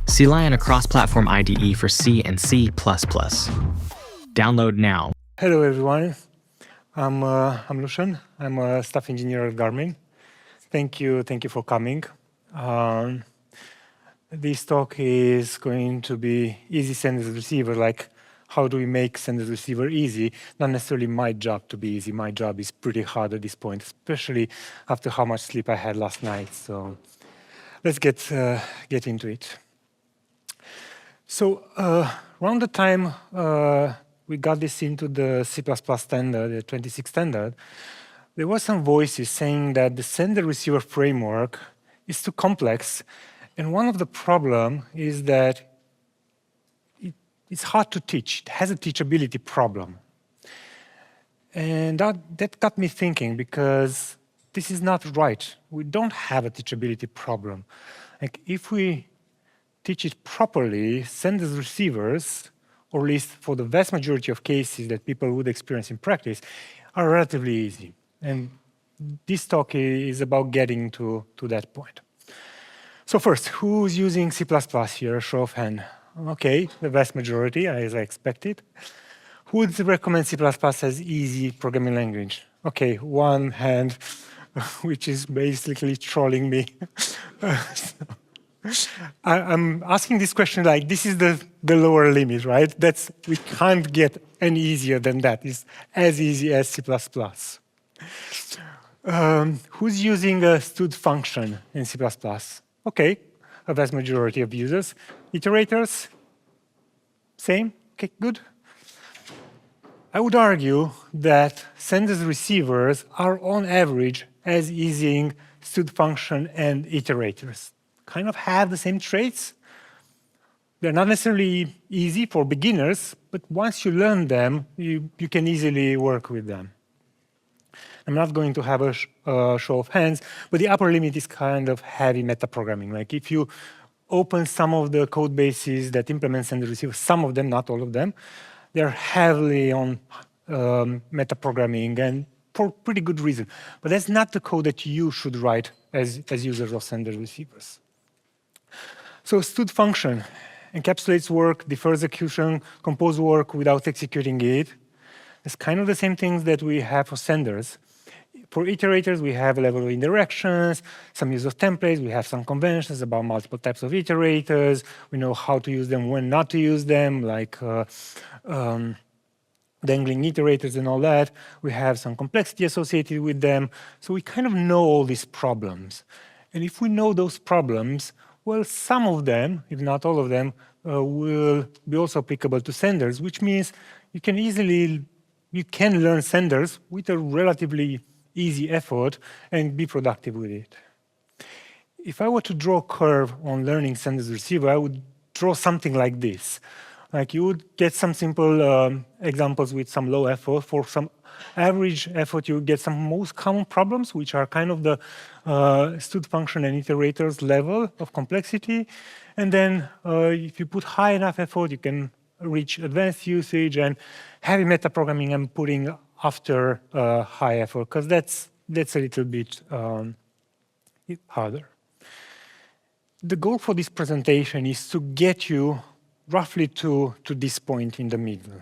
CLion, a cross-platform IDE for C and C++. Download now. Hello, everyone. I'm Lucian. I'm a staff engineer at Garmin. Thank you for coming. This talk is going to be easy senders receiver, like how do we make senders receiver easy? Not necessarily my job to be easy. My job is pretty hard at this point, especially after how much sleep I had last night. So let's get into it. So around the time we got this into the C++ standard, the 26 standard, there were some voices saying that the sender-receiver framework is too complex. And one of the problems is that it's hard to teach. It has a teachability problem. And that got me thinking, because this is not right. We don't have a teachability problem. Like, if we teach it properly, senders receivers, or at least for the vast majority of cases that people would experience in practice, are relatively easy. And this talk is about getting to that point. So first, who's using C++ here? Show of hand. OK, the vast majority, as I expected. Who would recommend C++ as easy programming language? OK, one hand, which is basically trolling me. I'm asking this question like, this is the lower limit, right? We can't get any easier than that. It's as easy as C++. Who's using a stud function in C++? OK, a vast majority of users. Iterators? Same? OK, good. I would argue that senders receivers are on average as easy stud function and iterators. Kind of have the same traits. They're not necessarily easy for beginners, but once you learn them, you can easily work with them. I'm not going to have a show of hands, but the upper limit is kind of heavy metaprogramming. Like, if you open some of the code bases that implement sender receiver, some of them, not all of them, they're heavily on metaprogramming, and for pretty good reason. But that's not the code that you should write as users of sender receivers. So stud function encapsulates work, defers execution, compose work without executing it. It's kind of the same things that we have for senders. For iterators, we have a level of indirections, some use of templates, we have some conventions about multiple types of iterators, we know how to use them, when not to use them, like dangling iterators and all that. We have some complexity associated with them. So we kind of know all these problems. And if we know those problems, well, some of them, if not all of them, will be also applicable to senders, which means you can learn senders with a relatively easy effort and be productive with it. If I were to draw a curve on learning senders receiver, I would draw something like this. Like, you would get some simple examples with some low effort. For some average effort, you would get some most common problems, which are kind of the stud function and iterators level of complexity. And then if you put high enough effort, you can reach advanced usage, and heavy metaprogramming I'm putting after high effort, because that's a little bit harder. The goal for this presentation is to get you roughly to this point in the middle.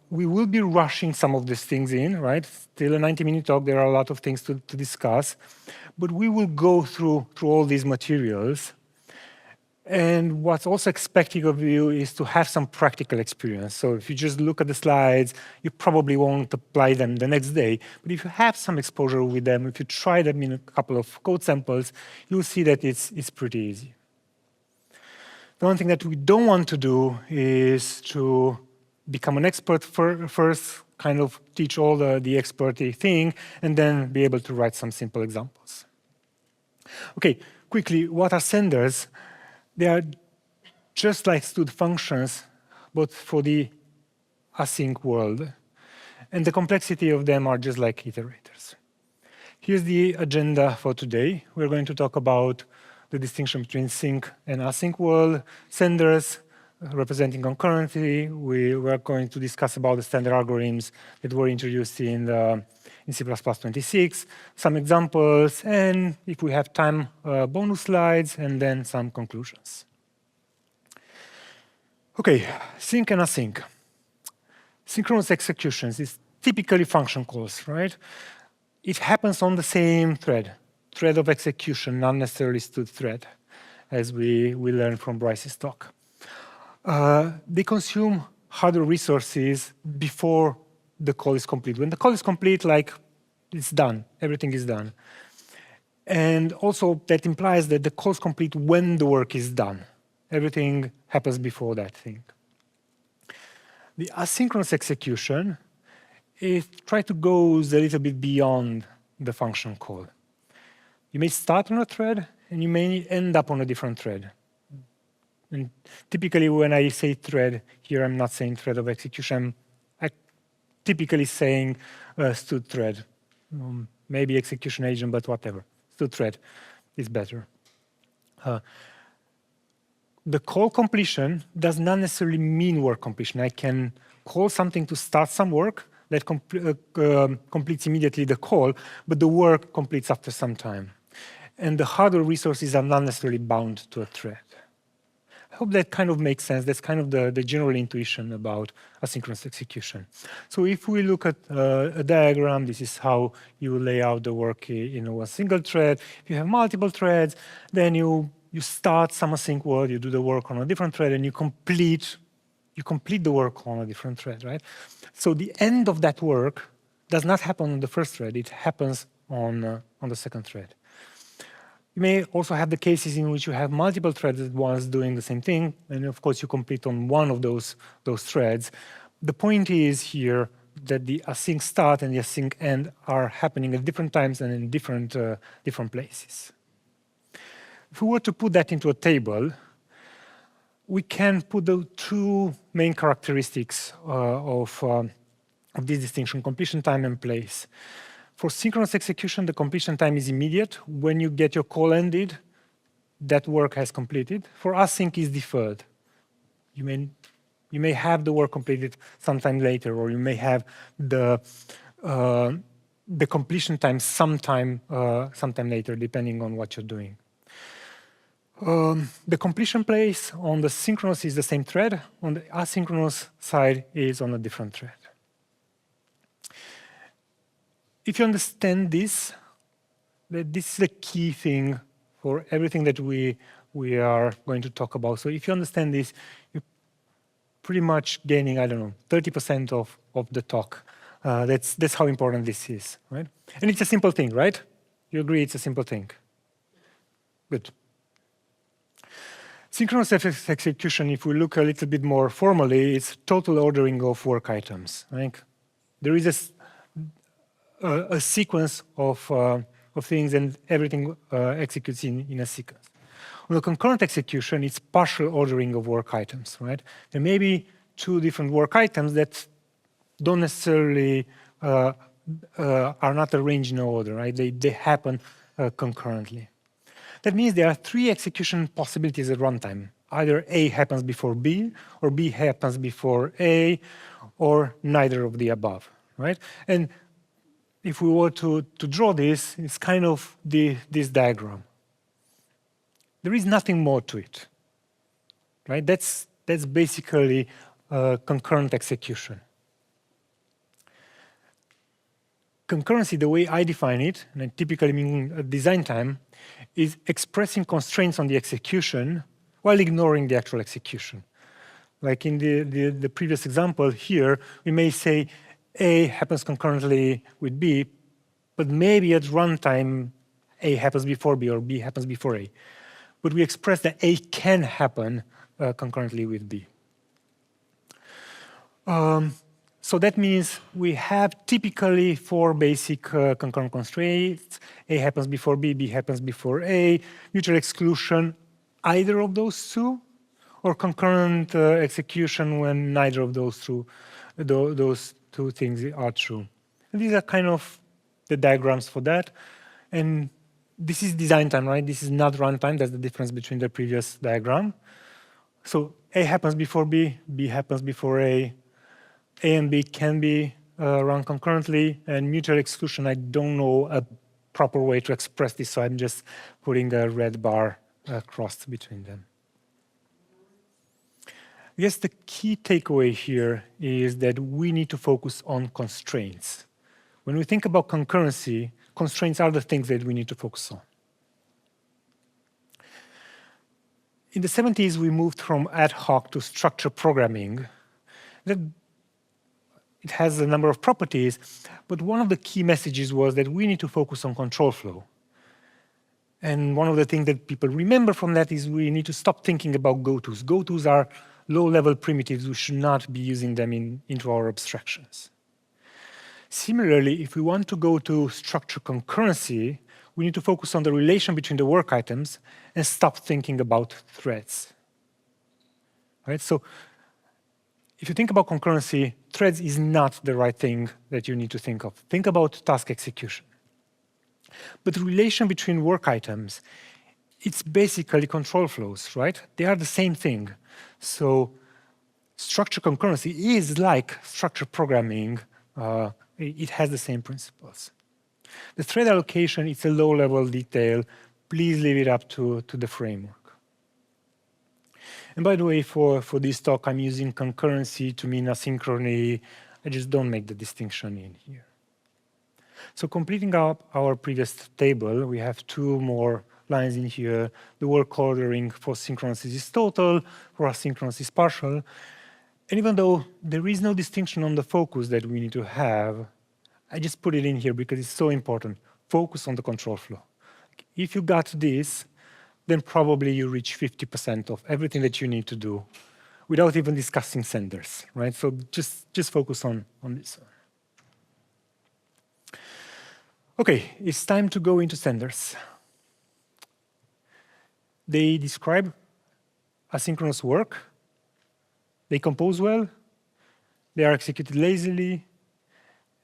We will be rushing some of these things in, right? Still a 90-minute talk, there are a lot of things to discuss. But we will go through all these materials. And what's also expected of you is to have some practical experience. So if you just look at the slides, you probably won't apply them the next day. But if you have some exposure with them, if you try them in a couple of code samples, you'll see that it's pretty easy. The one thing that we don't want to do is to become an expert first, kind of teach all the experty thing, and then be able to write some simple examples. OK, quickly, what are senders? They are just like stud functions, but for the async world. And the complexity of them are just like iterators. Here's the agenda for today. We're going to talk about the distinction between sync and async world, senders, representing concurrency. We were going to discuss about the standard algorithms that were introduced in C++26, some examples, and if we have time, bonus slides, and then some conclusions. Okay, sync and async. Synchronous executions is typically function calls, right? It happens on the same thread of execution, not necessarily std thread, as we learned from Bryce's talk. They consume hardware resources before the call is complete. When the call is complete, like, it's done, everything is done. And also that implies that the call is complete when the work is done. Everything happens before that thing. The asynchronous execution, it tries to go a little bit beyond the function call. You may start on a thread, and you may end up on a different thread. And typically, when I say thread, here I'm not saying thread of execution. I'm typically saying std thread. Maybe execution agent, but whatever. Std thread is better. The call completion does not necessarily mean work completion. I can call something to start some work that completes immediately the call, but the work completes after some time. And the hardware resources are not necessarily bound to a thread. I hope that kind of makes sense. That's kind of the general intuition about asynchronous execution. So if we look at a diagram, this is how you lay out the work in a single thread. If you have multiple threads, then you start some async work, you do the work on a different thread, and you complete the work on a different thread, right? So the end of that work does not happen on the first thread. It happens on the second thread. You may also have the cases in which you have multiple threads at once doing the same thing, and of course you complete on one of those threads. The point is here that the async start and the async end are happening at different times and in different places. If we were to put that into a table, we can put the two main characteristics of this distinction: completion time and place. For synchronous execution, the completion time is immediate. When you get your call ended, that work has completed. For async, is deferred. You may have the work completed sometime later, or you may have the completion time sometime later, depending on what you're doing. The completion place on the synchronous is the same thread. On the asynchronous side is on a different thread. If you understand this, that this is a key thing for everything that we are going to talk about. So if you understand this, you're pretty much gaining, I don't know, 30% of the talk. That's how important this is, right? And it's a simple thing, right? You agree it's a simple thing? Good. Synchronous execution, if we look a little bit more formally, it's total ordering of work items. Right? There is a sequence of things, and everything executes in a sequence. On the concurrent execution, it's partial ordering of work items. Right? There may be two different work items that don't necessarily are not arranged in order. Right? They happen concurrently. That means there are three execution possibilities at runtime. Either A happens before B, or B happens before A, or neither of the above. Right? And if we were to draw this, it's kind of this diagram. There is nothing more to it. Right? That's basically concurrent execution. Concurrency, the way I define it, and I typically mean at design time, is expressing constraints on the execution while ignoring the actual execution. Like in the previous example here, we may say A happens concurrently with B, but maybe at runtime A happens before B or B happens before A. But we express that A can happen concurrently with B. So that means we have typically four basic concurrent constraints. A happens before B, B happens before A, mutual exclusion, either of those two, or concurrent execution when neither of those two things are true. And these are kind of the diagrams for that. And this is design time, right? This is not runtime. That's the difference between the previous diagram. So A happens before B, B happens before A and B can be run concurrently, and mutual exclusion, I don't know a proper way to express this, so I'm just putting a red bar crossed between them. I guess the key takeaway here is that we need to focus on constraints. When we think about concurrency, constraints are the things that we need to focus on. In the 70s, we moved from ad hoc to structured programming. It has a number of properties, but one of the key messages was that we need to focus on control flow. And one of the things that people remember from that is we need to stop thinking about gotos. Gotos are low-level primitives. We should not be using them into our abstractions. Similarly, if we want to go to structured concurrency, we need to focus on the relation between the work items and stop thinking about threads. Right? So if you think about concurrency, threads is not the right thing that you need to think of. Think about task execution. But the relation between work items, it's basically control flows, right? They are the same thing. So structured concurrency is like structured programming. It has the same principles. The thread allocation, it's a low-level detail. Please leave it up to the framework. And by the way, for this talk, I'm using concurrency to mean asynchrony. I just don't make the distinction in here. So completing up our previous table, we have two more lines in here. The work ordering for synchronous is total, for asynchronous is partial. And even though there is no distinction on the focus that we need to have, I just put it in here because it's so important. Focus on the control flow. If you got this, then probably you reach 50% of everything that you need to do without even discussing senders, right? So just focus on this one. Okay, it's time to go into senders. They describe asynchronous work. They compose well. They are executed lazily.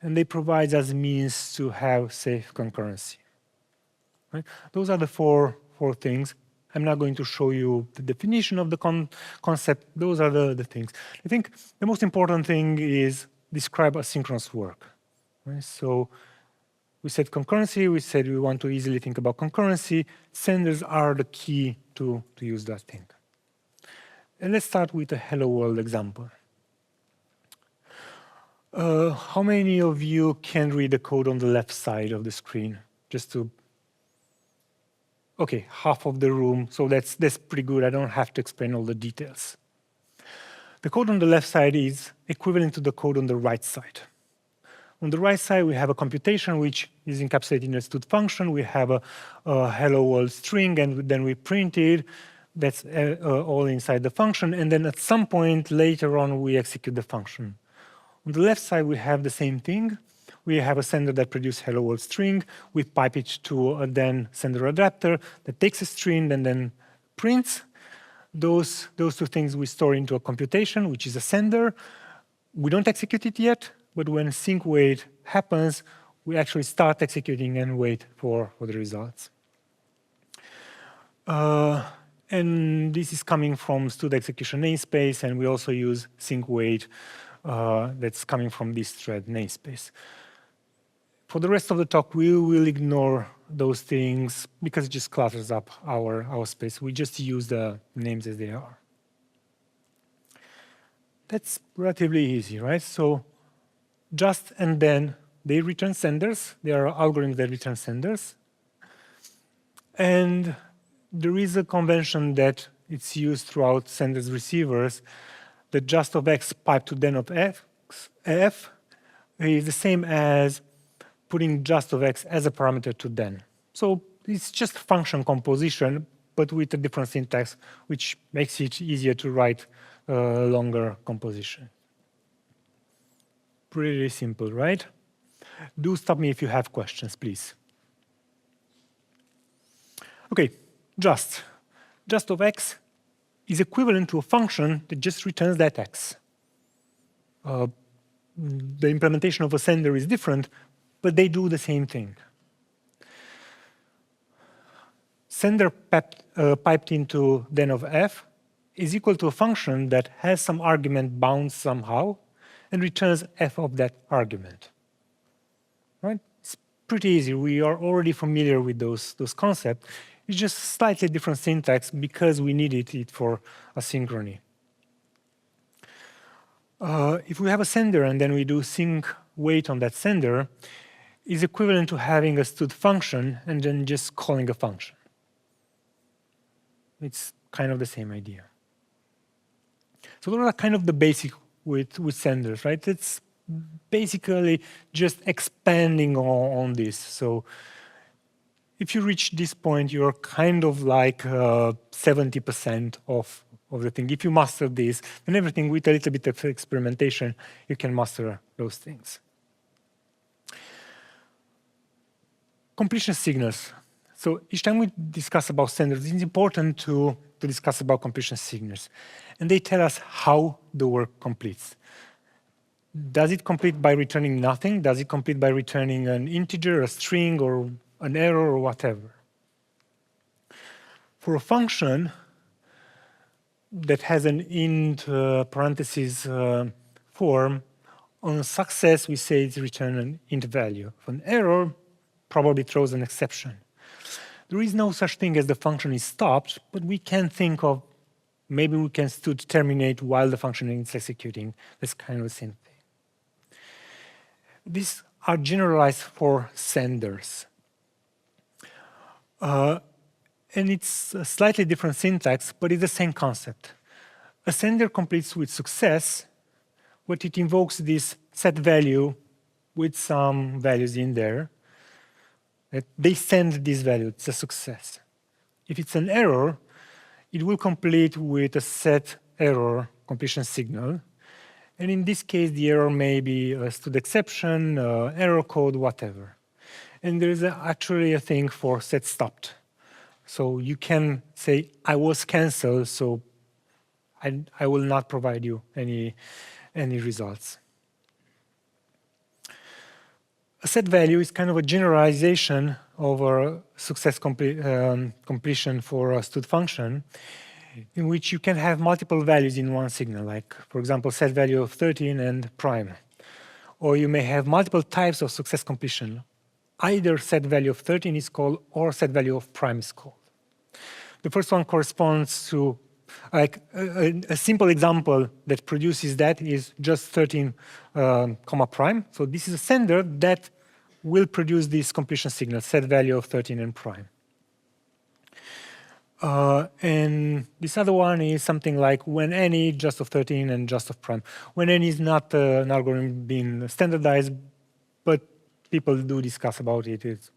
And they provide us means to have safe concurrency. Right? Those are the four things. I'm not going to show you the definition of the concept. Those are the things. I think the most important thing is describe asynchronous work. Right? So we said concurrency. We said we want to easily think about concurrency. Senders are the key to use that thing. And let's start with a hello world example. How many of you can read the code on the left side of the screen? Just to, okay, half of the room, so that's pretty good. I don't have to explain all the details. The code on the left side is equivalent to the code on the right side. On the right side, we have a computation which is encapsulated in a std function. We have a hello world string, and then we print it. That's all inside the function. And then at some point later on, we execute the function. On the left side, we have the same thing. We have a sender that produces hello world string. We pipe it to a then sender adapter that takes a string and then prints. Those two things we store into a computation, which is a sender. We don't execute it yet, but when sync wait happens, we actually start executing and wait for the results. And this is coming from std execution namespace, and we also use sync wait that's coming from this thread namespace. For the rest of the talk, we will ignore those things because it just clutters up our space. We just use the names as they are. That's relatively easy, right? So just and then they return senders. There are algorithms that return senders. And there is a convention that it's used throughout senders receivers. The just of x piped to then of f is the same as putting just of x as a parameter to then. So it's just function composition, but with a different syntax, which makes it easier to write longer composition. Pretty simple, right? Do stop me if you have questions, please. Okay, just of x is equivalent to a function that just returns that x. The implementation of a sender is different, but they do the same thing. Sender piped into then of f is equal to a function that has some argument bound somehow and returns f of that argument. Right? It's pretty easy. We are already familiar with those concepts. It's just slightly different syntax because we needed it for asynchrony. If we have a sender and then we do sync wait on that sender, is equivalent to having a stud function and then just calling a function. It's kind of the same idea. So those are kind of the basic with senders, right? It's basically just expanding on this. So if you reach this point, you're kind of like 70% of the thing. If you master this, and everything with a little bit of experimentation, you can master those things. Completion signals. So each time we discuss about senders, it's important to discuss about completion signals. And they tell us how the work completes. Does it complete by returning nothing? Does it complete by returning an integer, a string, or an error, or whatever? For a function that has an int parentheses form, on success, we say it's return an int value. For an error, probably throws an exception. There is no such thing as the function is stopped, but we can think of maybe we can still terminate while the function is executing. That's kind of the same thing. These are generalized for senders. And it's a slightly different syntax, but it's the same concept. A sender completes with success, but it invokes this set value with some values in there. They send this value, it's a success. If it's an error, it will complete with a set error completion signal. And in this case, the error may be a stud exception, error code, whatever. And there is actually a thing for set stopped. So you can say, I was canceled, so I will not provide you any results. A set value is kind of a generalization of a success completion for a stud function, in which you can have multiple values in one signal, like, for example, set value of 13 and prime. Or you may have multiple types of success completion. Either set value of 13 is called, or set value of prime is called. The first one corresponds to, like, a simple example that produces that is just 13 comma prime. So this is a sender that will produce this completion signal, set value of 13 and prime. And this other one is something like when any, just of 13 and just of prime. When any is not an algorithm being standardized, but people do discuss about it.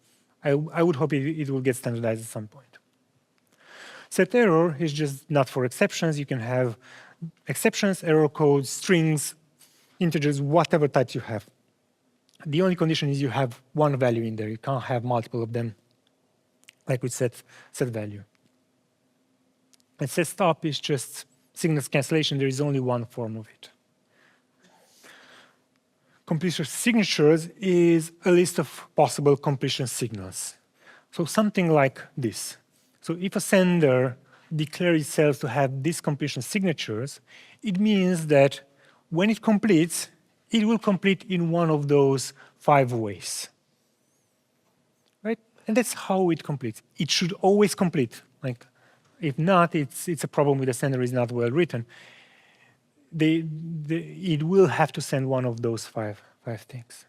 I would hope it will get standardized at some point. Set error is just not for exceptions. You can have exceptions, error codes, strings, integers, whatever types you have. The only condition is you have one value in there. You can't have multiple of them, like with set value. And set stop is just signals cancellation. There is only one form of it. Completion signatures is a list of possible completion signals. So something like this. So if a sender declares itself to have these completion signatures, it means that when it completes, it will complete in one of those 5 ways. Right? And that's how it completes. It should always complete. Like, if not, it's a problem with the sender is not well written. It will have to send one of those five things.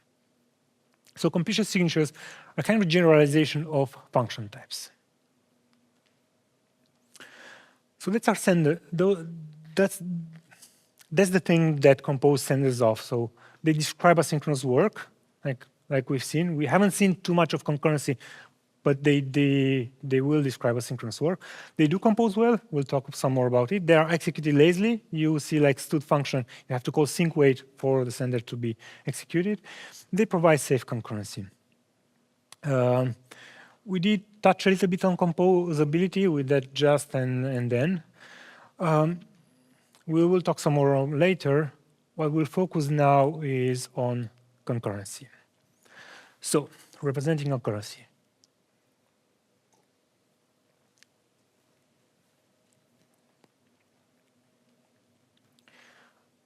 So completion signatures are kind of a generalization of function types. So that's our sender. That's the thing that compose senders of. So they describe asynchronous work, like we've seen. We haven't seen too much of concurrency, but they will describe asynchronous work. They do compose well. We'll talk some more about it. They are executed lazily. You will see like stud function. You have to call sync wait for the sender to be executed. They provide safe concurrency. We did touch a little bit on composability with that just and then. We will talk some more later. What we'll focus now is on concurrency. So, representing concurrency.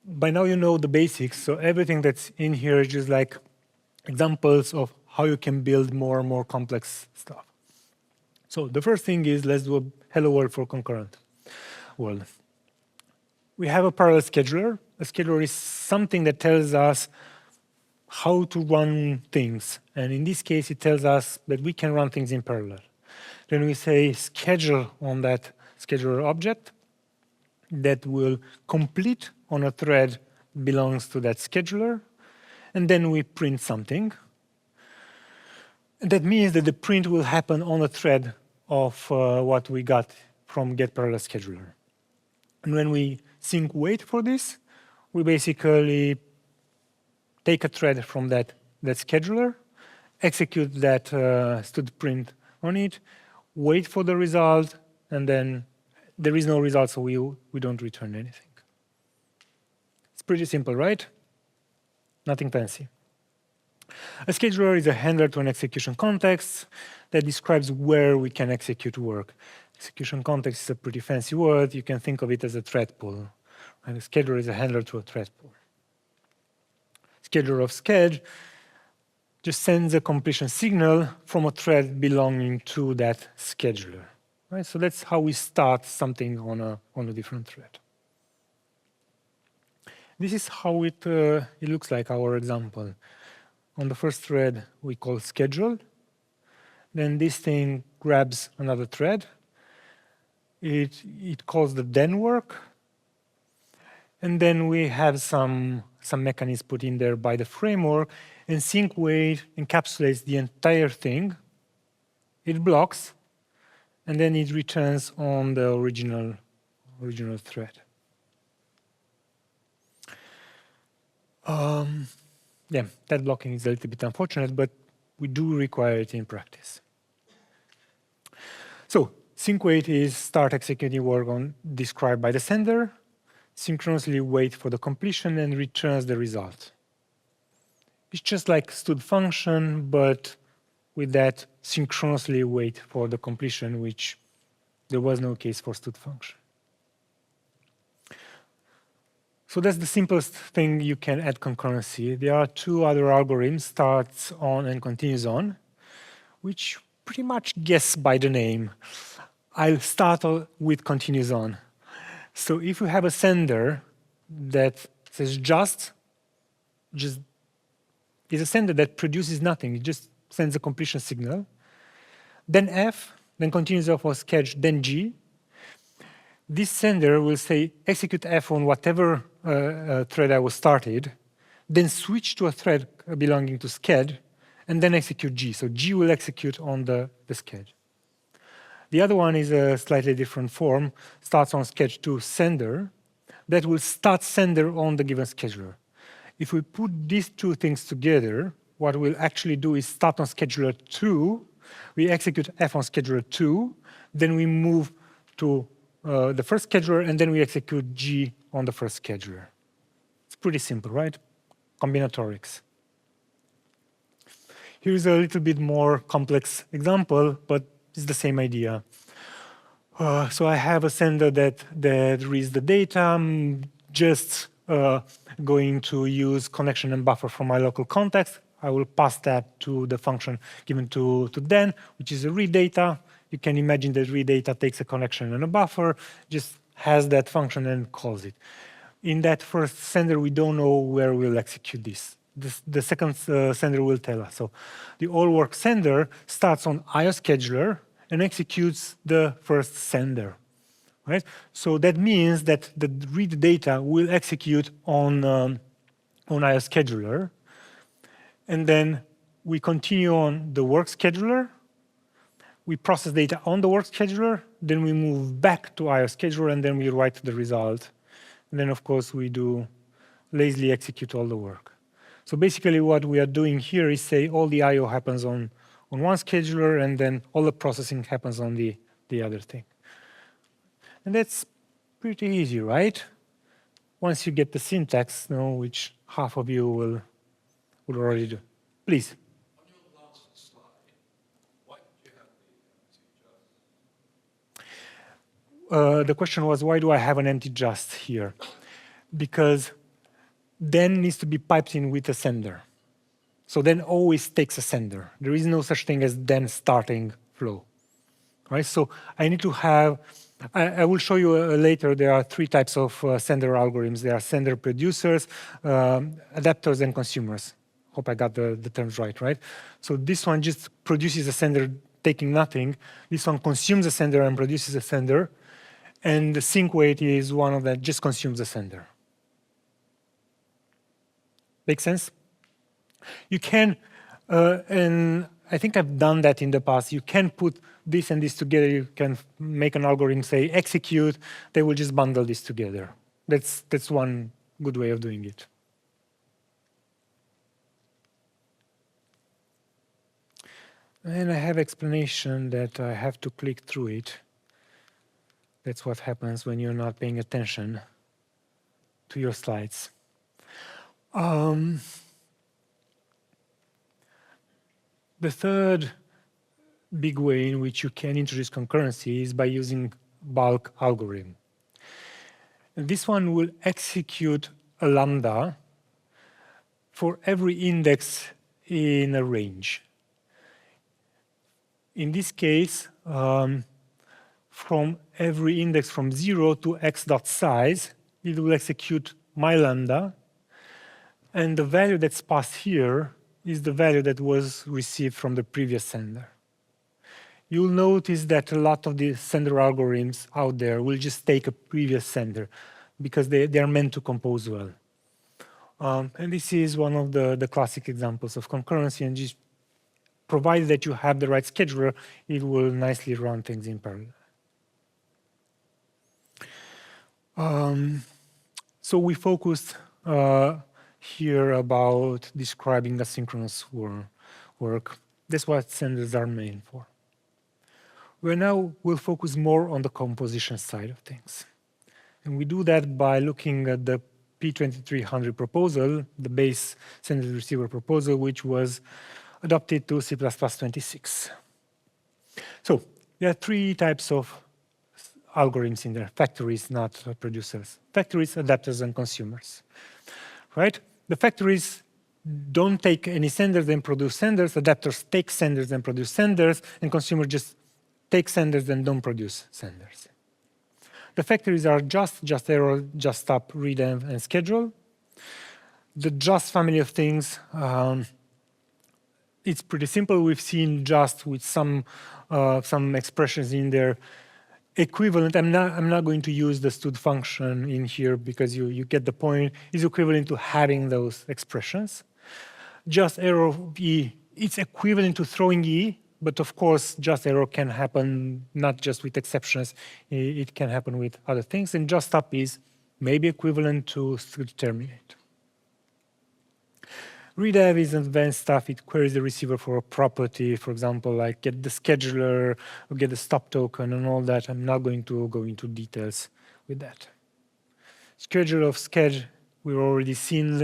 by now you know the basics, so everything that's in here is just like examples of how you can build more and more complex stuff. So the first thing is, let's do a hello world for concurrent world. We have a parallel scheduler. A scheduler is something that tells us how to run things. And in this case, it tells us that we can run things in parallel. Then we say schedule on that scheduler object that will complete on a thread belongs to that scheduler. And then we print something. And that means that the print will happen on a thread of what we got from getParallelScheduler. And when we sync wait for this, we basically take a thread from that scheduler, execute that std print on it, wait for the result, and then there is no result, so we don't return anything. It's pretty simple, right? Nothing fancy. A scheduler is a handler to an execution context that describes where we can execute work. Execution context is a pretty fancy word. You can think of it as a thread pool. And a scheduler is a handler to a thread pool. Scheduler of sched just sends a completion signal from a thread belonging to that scheduler. Right? So that's how we start something on a different thread. This is how it looks like, our example. On the first thread, we call schedule. Then this thing grabs another thread. It calls the then work. And then we have some mechanism put in there by the framework. And sync wait encapsulates the entire thing. It blocks. And then it returns on the original thread. Yeah, that blocking is a little bit unfortunate, but we do require it in practice. So sync wait is start executing work on described by the sender, synchronously wait for the completion, and returns the result. It's just like std function, but with that synchronously wait for the completion, which there was no case for std function. So that's the simplest thing you can add concurrency. There are two other algorithms, starts on and continues on, which pretty much guess by the name. I'll start with continues on. So if you have a sender that says just is a sender that produces nothing. It just sends a completion signal. Then F, then continues off for sketch, then G. This sender will say execute F on whatever thread I was started, then switch to a thread belonging to sched, and then execute G. So G will execute on the sched. The other one is a slightly different form, starts on sketch to sender, that will start sender on the given scheduler. If we put these two things together, what we'll actually do is start on scheduler 2, we execute F on scheduler 2, then we move to the first scheduler, and then we execute G on the first scheduler. It's pretty simple, right? Combinatorics. Here's a little bit more complex example, but it's the same idea. So I have a sender that reads the data. I'm just going to use connection and buffer from my local context. I will pass that to the function given to then, which is a read data. You can imagine that read data takes a connection and a buffer, just has that function and calls it. In that first sender, we don't know where we'll execute this. The second sender will tell us. So the all work sender starts on IO scheduler and executes the first sender. Right? So that means that the read data will execute on IO scheduler. And then we continue on the work scheduler. We process data on the work scheduler, then we move back to IO scheduler, and then we write the result. And then, of course, we do lazily execute all the work. So basically what we are doing here is say all the IO happens on one scheduler, and then all the processing happens on the other thing. And that's pretty easy, right? Once you get the syntax, which half of you will already do. Please. The question was, why do I have an empty just here? Because then needs to be piped in with a sender. So then always takes a sender. There is no such thing as then starting flow. Right? So I need to have, I will show you later, there are three types of sender algorithms. There are sender producers, adapters, and consumers. Hope I got the terms right? So this one just produces a sender taking nothing. This one consumes a sender and produces a sender. And the sync weight is one of that just consumes a sender. Make sense? You can, and I think I've done that in the past, you can put this and this together. You can make an algorithm, say, execute. They will just bundle this together. That's one good way of doing it. And I have explanation that I have to click through it. That's what happens when you're not paying attention to your slides. The third big way in which you can introduce concurrency is by using bulk algorithm. And this one will execute a lambda for every index in a range. In this case, from every index from 0 to x dot size, it will execute my lambda, and the value that's passed here is the value that was received from the previous sender. You'll notice that a lot of the sender algorithms out there will just take a previous sender because they are meant to compose well. And this is one of the classic examples of concurrency, and just provided that you have the right scheduler, it will nicely run things in parallel. So we focused here about describing asynchronous work. That's what senders are made for. We'll focus more on the composition side of things. And we do that by looking at the P2300 proposal, the base sender receiver proposal, which was adopted to C++26. So there are three types of algorithms in there, factories, not producers. Factories, adapters, and consumers. Right? The factories don't take any senders and produce senders. Adapters take senders and produce senders, and consumers just take senders and don't produce senders. The factories are just error, just stop, read, and schedule. The just family of things, it's pretty simple. We've seen just with some expressions in there. Equivalent, I'm not going to use the stud function in here because you get the point, is equivalent to having those expressions. Just error E, it's equivalent to throwing E, but of course, just error can happen not just with exceptions, it can happen with other things, and just stop is maybe equivalent to stud terminate. Readev is advanced stuff. It queries the receiver for a property, for example, like get the scheduler, or get the stop token, and all that. I'm not going to go into details with that. Schedule of sched, we've already seen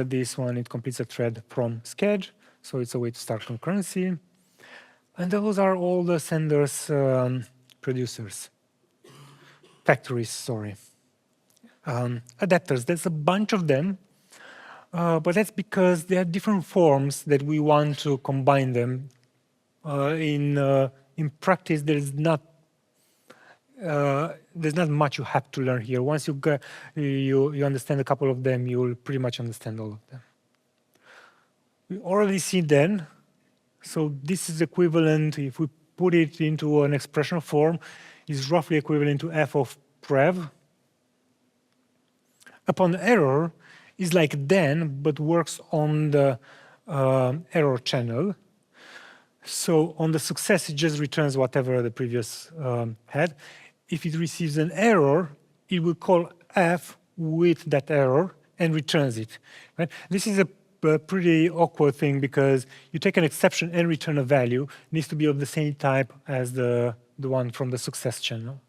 this one. It completes a thread from sched, so it's a way to start concurrency. And those are all the senders producers. Factories, sorry. Adapters, there's a bunch of them. But that's because there are different forms that we want to combine them. In practice, there's not much you have to learn here. Once you understand a couple of them, you'll pretty much understand all of them. We already see then. So this is equivalent, if we put it into an expression form, is roughly equivalent to f of prev. Upon error, is like then, but works on the error channel. So on the success, it just returns whatever the previous had. If it receives an error, it will call f with that error and returns it. Right? This is a pretty awkward thing because you take an exception and return a value. It needs to be of the same type as the one from the success channel.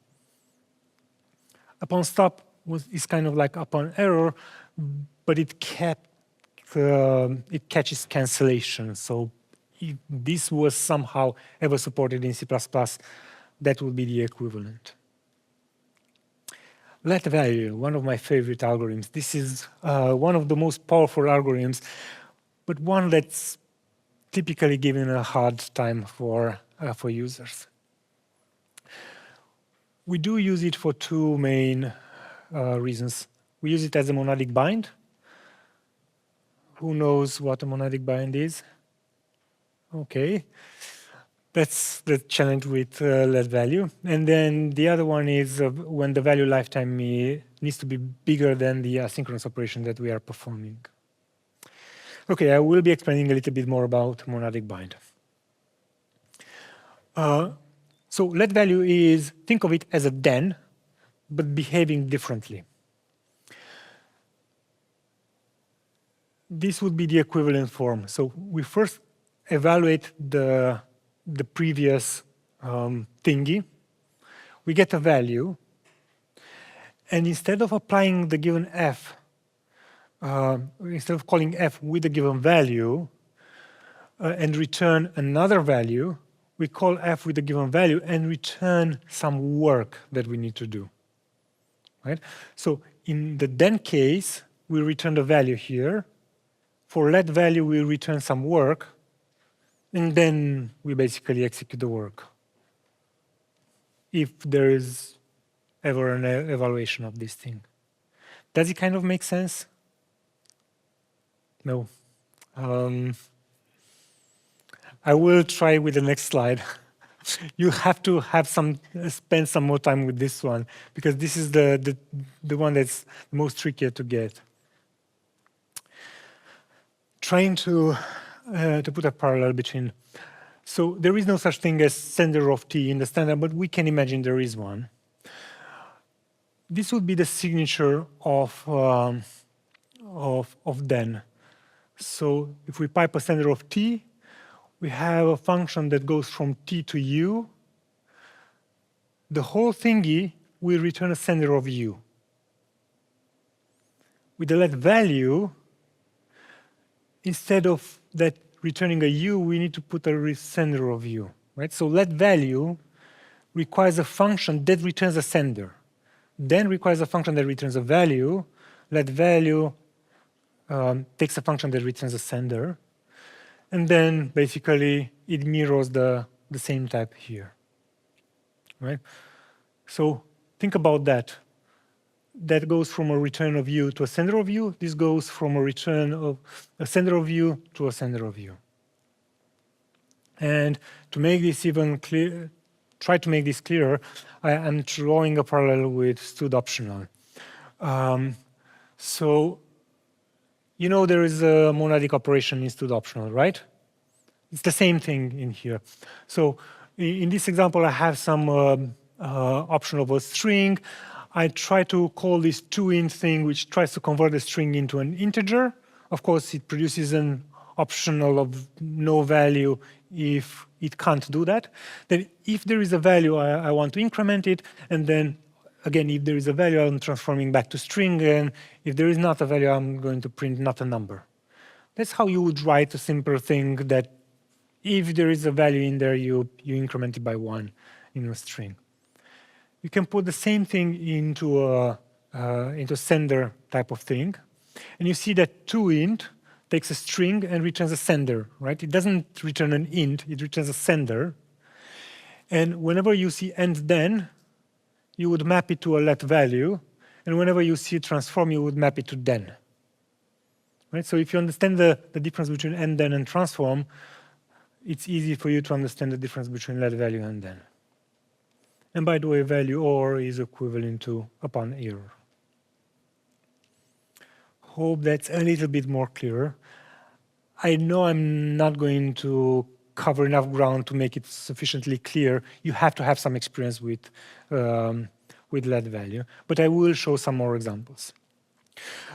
Upon stop is kind of like upon error, but it catches cancellation. So if this was somehow ever supported in C++, that would be the equivalent. Let value, one of my favorite algorithms. This is one of the most powerful algorithms, but one that's typically given a hard time for users. We do use it for two main reasons. We use it as a monadic bind. Who knows what a monadic bind is? Okay. That's the challenge with let value. And then the other one is when the value lifetime needs to be bigger than the asynchronous operation that we are performing. Okay, I will be explaining a little bit more about monadic bind. So let value is, think of it as a then, but behaving differently. This would be the equivalent form. So we first evaluate the previous thingy. We get a value. And instead of applying the given f, instead of calling f with the given value and return another value, we call f with the given value and return some work that we need to do. Right? So in the then case, we return the value here. For let value, we return some work. And then we basically execute the work, if there is ever an evaluation of this thing. Does it kind of make sense? No. I will try with the next slide. You have to have spend some more time with this one, because this is the one that's most trickier to get. Trying to put a parallel between. So there is no such thing as sender of t in the standard, but we can imagine there is one. This would be the signature of then. So if we pipe a sender of t, we have a function that goes from t to u. The whole thingy will return a sender of u. With the let value, instead of that returning a u, we need to put a sender of u. Right? So let value requires a function that returns a sender. Then requires a function that returns a value. Let value takes a function that returns a sender. And then basically it mirrors the same type here. Right? So think about that. That goes from a return of u to a sender of u. This goes from a return of a sender of u to a sender of u. And to make this even clear, try to make this clearer, I am drawing a parallel with stud optional. So you know there is a monadic operation in stud optional, right? It's the same thing in here. So in this example, I have some option of a string. I try to call this toInt thing, which tries to convert the string into an integer. Of course, it produces an optional of no value if it can't do that. Then if there is a value, I want to increment it. And then, again, if there is a value, I'm transforming back to string. And if there is not a value, I'm going to print not a number. That's how you would write a simple thing that if there is a value in there, you increment it by 1 in a string. You can put the same thing into a sender type of thing. And you see that toInt takes a string and returns a sender, right? It doesn't return an int, it returns a sender. And whenever you see end then, you would map it to a let value. And whenever you see transform, you would map it to then. Right? So if you understand the difference between end then and transform, it's easy for you to understand the difference between let value and then. And by the way, value or is equivalent to upon error. Hope that's a little bit more clear. I know I'm not going to cover enough ground to make it sufficiently clear. You have to have some experience with let value, but I will show some more examples.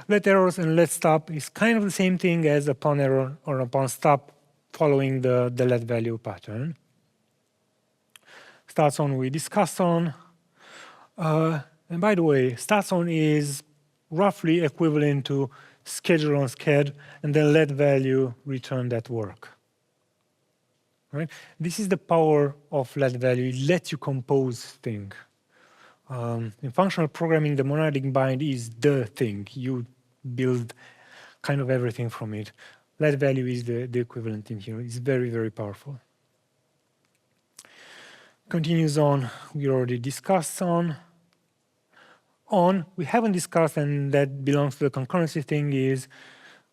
Let errors and let stop is kind of the same thing as upon error or upon stop, following the let value pattern. Starts on we discussed on. And by the way, starts on is roughly equivalent to schedule on sched, and then let value return that work. Right? This is the power of let value. It lets you compose things. In functional programming, the monadic bind is the thing. You build kind of everything from it. Let value is the equivalent in here. It's very, very powerful. Continues on, we already discussed on. We haven't discussed, and that belongs to the concurrency thing, is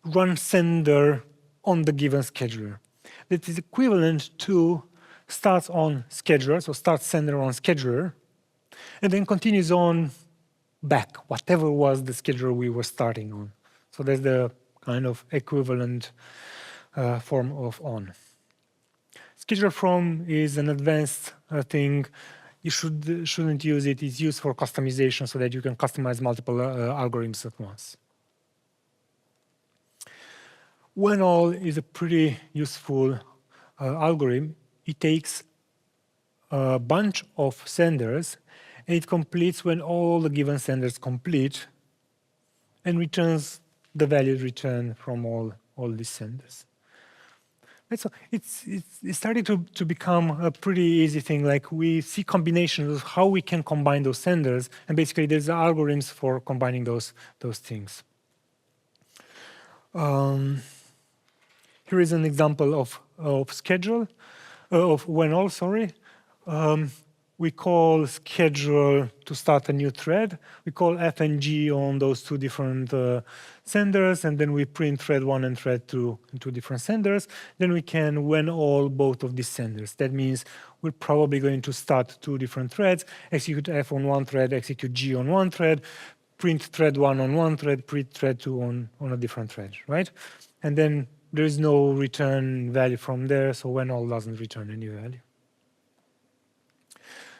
run sender on the given scheduler. That is equivalent to starts on scheduler, so start sender on scheduler, and then continues on back, whatever was the scheduler we were starting on. So that's the kind of equivalent form of on. Scheduler from is an advanced thing. You shouldn't use it. It's used for customization so that you can customize multiple algorithms at once. When all is a pretty useful algorithm. It takes a bunch of senders and it completes when all the given senders complete and returns the value returned from all these senders. And so it's starting to become a pretty easy thing. Like we see combinations of how we can combine those senders, and basically there's algorithms for combining those things. Here is an example of schedule, of when all, sorry. We call schedule to start a new thread. We call F and G on those two different senders, and then we print thread 1 and thread 2 in two different senders. Then we can when all both of these senders. That means we're probably going to start two different threads, execute F on one thread, execute G on one thread, print thread 1 on one thread, print thread 2 on a different thread, right? And then there is no return value from there, so when all doesn't return any value.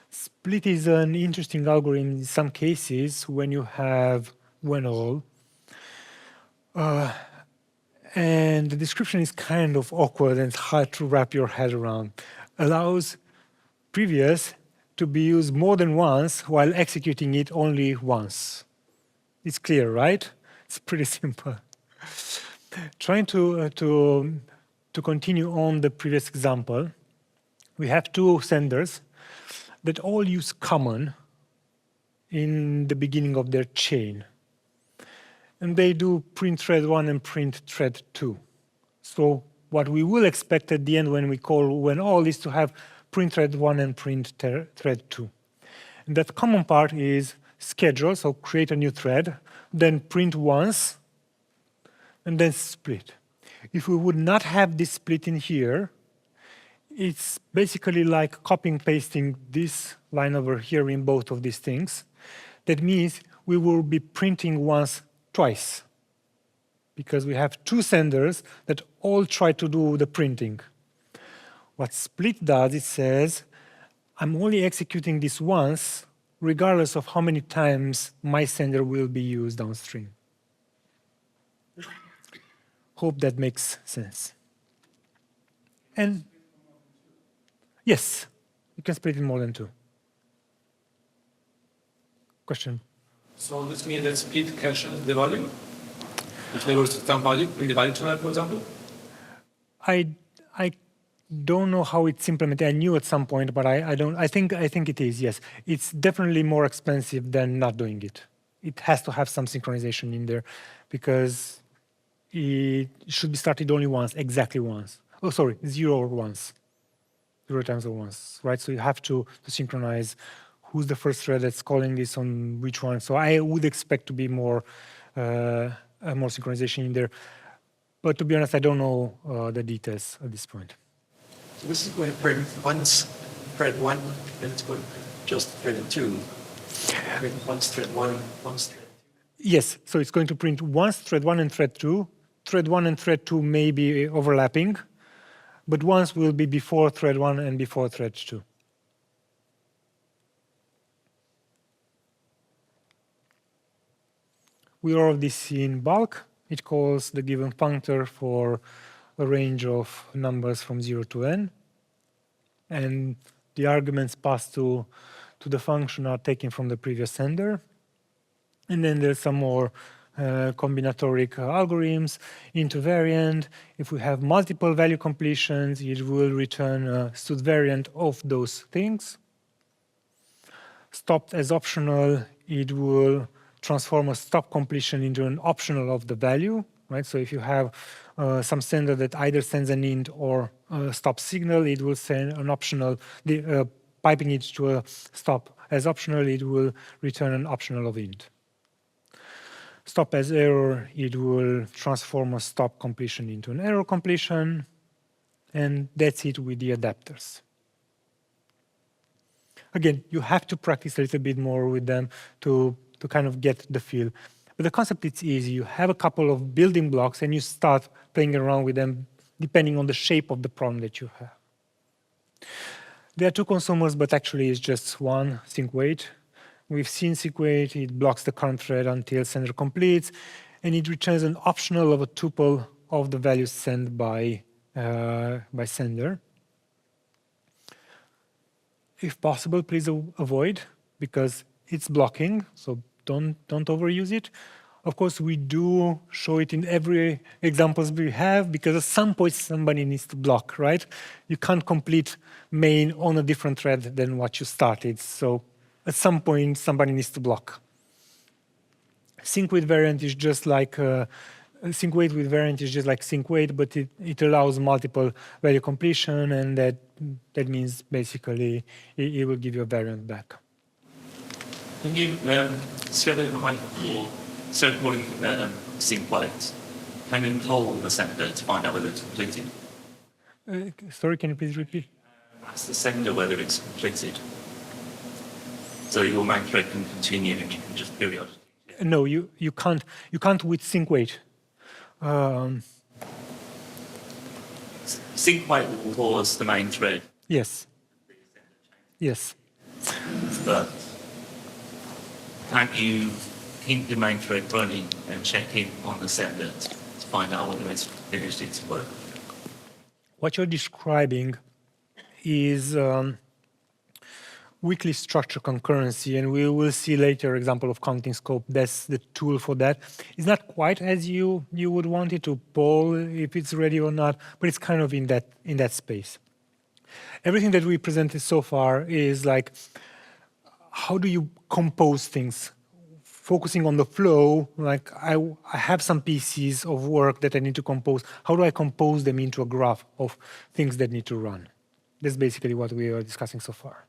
Split is an interesting algorithm in some cases when you have when all. And the description is kind of awkward and it's hard to wrap your head around. Allows previous to be used more than once while executing it only once. It's clear, right? It's pretty simple. Trying to continue on the previous example, we have two senders that all use common in the beginning of their chain. And they do print thread 1 and print thread 2. So what we will expect at the end when we call when all is to have print thread 1 and print thread 2. And that common part is schedule, so create a new thread, then print once, and then split. If we would not have this split in here, it's basically like copying pasting this line over here in both of these things. That means we will be printing once twice because we have two senders that all try to do the printing. What split does, it says, I'm only executing this once regardless of how many times my sender will be used downstream. Hope that makes sense. And yes, you can split it more than two. Question? So this means that split caches the value? If there was some value in the value channel, for example? I don't know how it's implemented. I knew at some point, but I think it is, yes. It's definitely more expensive than not doing it. It has to have some synchronization in there because it should be started only once, exactly once. Oh, sorry, 0 or once. 0 times or once, right? So you have to synchronize who's the first thread that's calling this on which one. So I would expect to be more synchronization in there. But to be honest, I don't know the details at this point. So this is going to print once thread 1, and it's going to just thread 2. Print once thread 1, once thread 2. Yes, so it's going to print once thread 1 and thread 2. Thread 1 and thread 2 may be overlapping, but once will be before thread 1 and before thread 2. We already see in bulk. It calls the given functor for a range of numbers from 0 to n. And the arguments passed to the function are taken from the previous sender. And then there's some more combinatoric algorithms into variant. If we have multiple value completions, it will return a stud variant of those things. stopped as optional, it will transform a stop completion into an optional of the value, right? So if you have some sender that either sends an int or a stop signal, it will send an optional, piping it to a stop as optional, it will return an optional of int. Stop as error, it will transform a stop completion into an error completion, and that's it with the adapters. Again, you have to practice a little bit more with them to kind of get the feel. But the concept is easy. You have a couple of building blocks and you start playing around with them depending on the shape of the problem that you have. There are two consumers, but actually it's just one, sync wait. We've seen sync wait, it blocks the current thread until sender completes, and it returns an optional of a tuple of the values sent by sender. If possible, please avoid, because it's blocking, so don't overuse it. Of course, we do show it in every examples we have, because at some point somebody needs to block, right? You can't complete main on a different thread than what you started, so at some point somebody needs to block. Sync wait variant is just like sync wait with variant is just like sync wait, but it allows multiple value completion, and that means basically it will give you a variant back. Can you set it like for circling sync wait and then hold the sender to find out whether it's completed? Sorry, can you please repeat? Ask the sender whether it's completed. So your main thread can continue and you can just periodically. No, you can't. You can't with sync wait. Sync wait will pause the main thread. Yes. Yes. But can't you keep the main thread running and check in on the sender to find out whether it's finished its work? What you're describing is weakly structured concurrency, and we will see later example of counting scope. That's the tool for that. It's not quite as you would want it to poll if it's ready or not, but it's kind of in that space. Everything that we presented so far is like, how do you compose things? Focusing on the flow, like I have some pieces of work that I need to compose. How do I compose them into a graph of things that need to run? That's basically what we are discussing so far.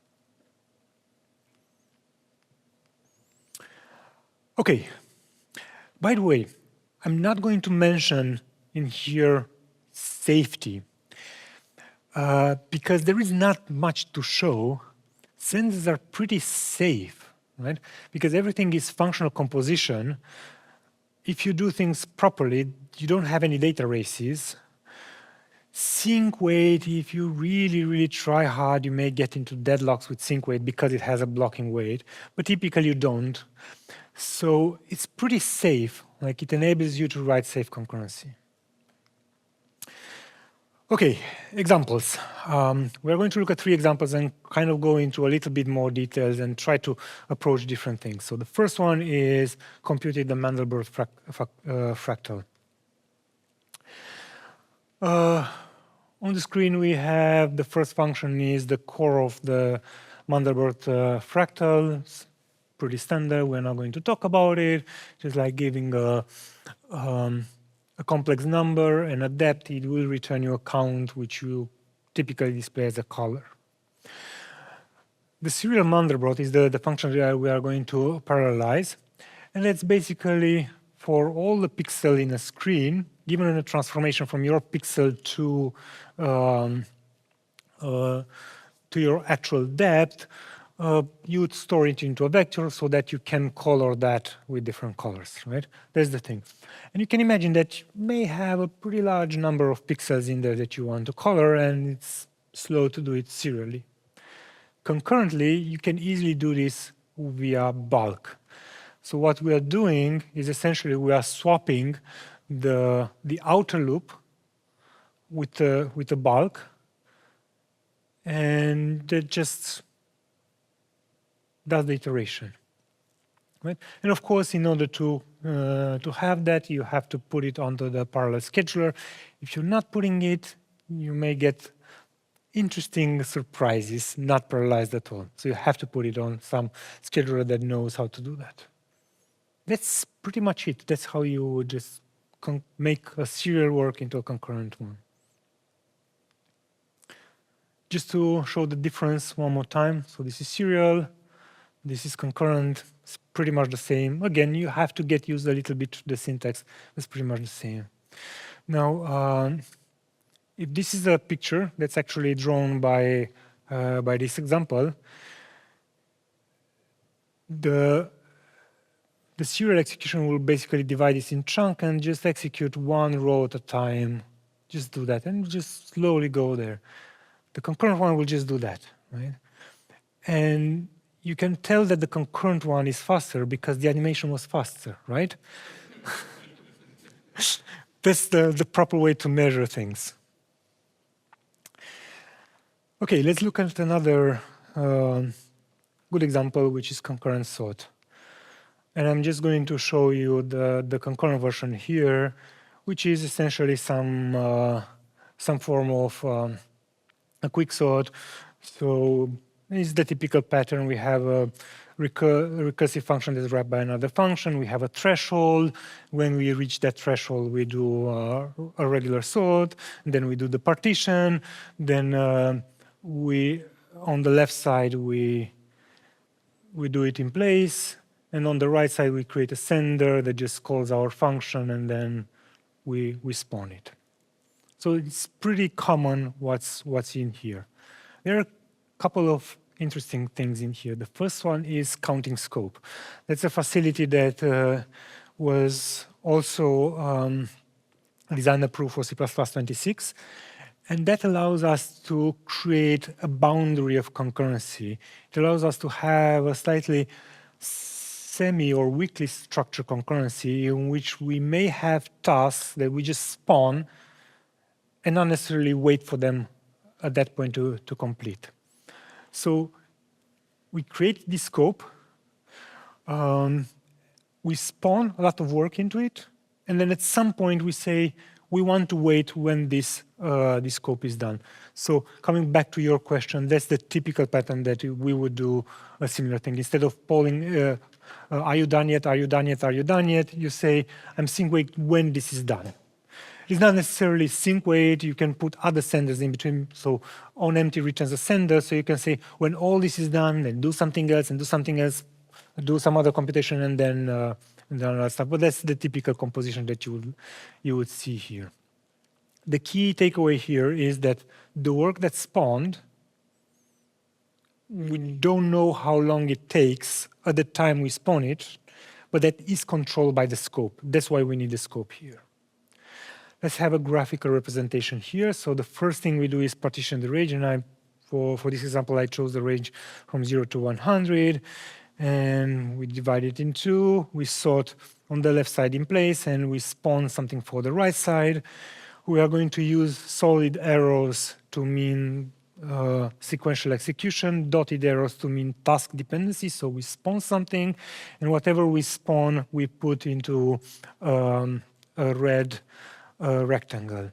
Okay, by the way, I'm not going to mention in here safety because there is not much to show. Senders are pretty safe, right? Because everything is functional composition. If you do things properly, you don't have any data races. Sync wait, if you really, really try hard, you may get into deadlocks with sync wait because it has a blocking wait, but typically you don't. So it's pretty safe, like it enables you to write safe concurrency. Okay, examples. We're going to look at 3 examples and kind of go into a little bit more details and try to approach different things. So the first one is computing the Mandelbrot fractal. On the screen we have the first function is the core of the Mandelbrot fractal. It's pretty standard, we're not going to talk about it. Just like giving a complex number and a depth, it will return you a count, which you typically display as a color. The serial Mandelbrot is the function that we are going to parallelize. And that's basically for all the pixels in a screen, given a transformation from your pixel to your actual depth, you would store it into a vector so that you can color that with different colors, right? That's the thing. And you can imagine that you may have a pretty large number of pixels in there that you want to color, and it's slow to do it serially. Concurrently, you can easily do this via bulk. So what we are doing is essentially we are swapping the outer loop with the bulk, and that just does the iteration, right? And of course, in order to have that, you have to put it onto the parallel scheduler. If you're not putting it, you may get interesting surprises, not parallelized at all. So you have to put it on some scheduler that knows how to do that. That's pretty much it. That's how you would just make a serial work into a concurrent one. Just to show the difference one more time. So this is serial, this is concurrent. It's pretty much the same. Again, you have to get used a little bit to the syntax. It's pretty much the same. Now, if this is a picture that's actually drawn by this example, the serial execution will basically divide this in chunk and just execute one row at a time. Just do that and just slowly go there. The concurrent one will just do that, right? And you can tell that the concurrent one is faster because the animation was faster, right? That's the proper way to measure things. Okay, let's look at another good example, which is concurrent sort. And I'm just going to show you the concurrent version here, which is essentially some form of a quick sort. So it's the typical pattern. We have a recursive function that's wrapped by another function. We have a threshold. When we reach that threshold, we do a regular sort. And then we do the partition. Then on the left side, we do it in place. And on the right side, we create a sender that just calls our function, and then we spawn it. So it's pretty common what's in here. There are a couple of interesting things in here. The first one is counting scope. That's a facility that was also design approved for C++26. And that allows us to create a boundary of concurrency. It allows us to have a slightly semi or weakly structured concurrency in which we may have tasks that we just spawn and not necessarily wait for them at that point to complete. So we create this scope, we spawn a lot of work into it, and then at some point we say we want to wait when this scope is done. So coming back to your question, that's the typical pattern that we would do a similar thing. Instead of polling, are you done yet, are you done yet, are you done yet, you say, I'm sync wait when this is done. It's not necessarily sync wait. You can put other senders in between. So on empty returns a sender. So you can say when all this is done, then do something else and do something else, do some other computation, and then other stuff. But that's the typical composition that you would see here. The key takeaway here is that the work that's spawned, we don't know how long it takes at the time we spawn it, but that is controlled by the scope. That's why we need the scope here. Let's have a graphical representation here. So the first thing we do is partition the range, and for this example, I chose the range from 0 to 100, and we divide it in two. We sort on the left side in place, and we spawn something for the right side. We are going to use solid arrows to mean sequential execution, dotted arrows to mean task dependency. So we spawn something, and whatever we spawn, we put into a red rectangle.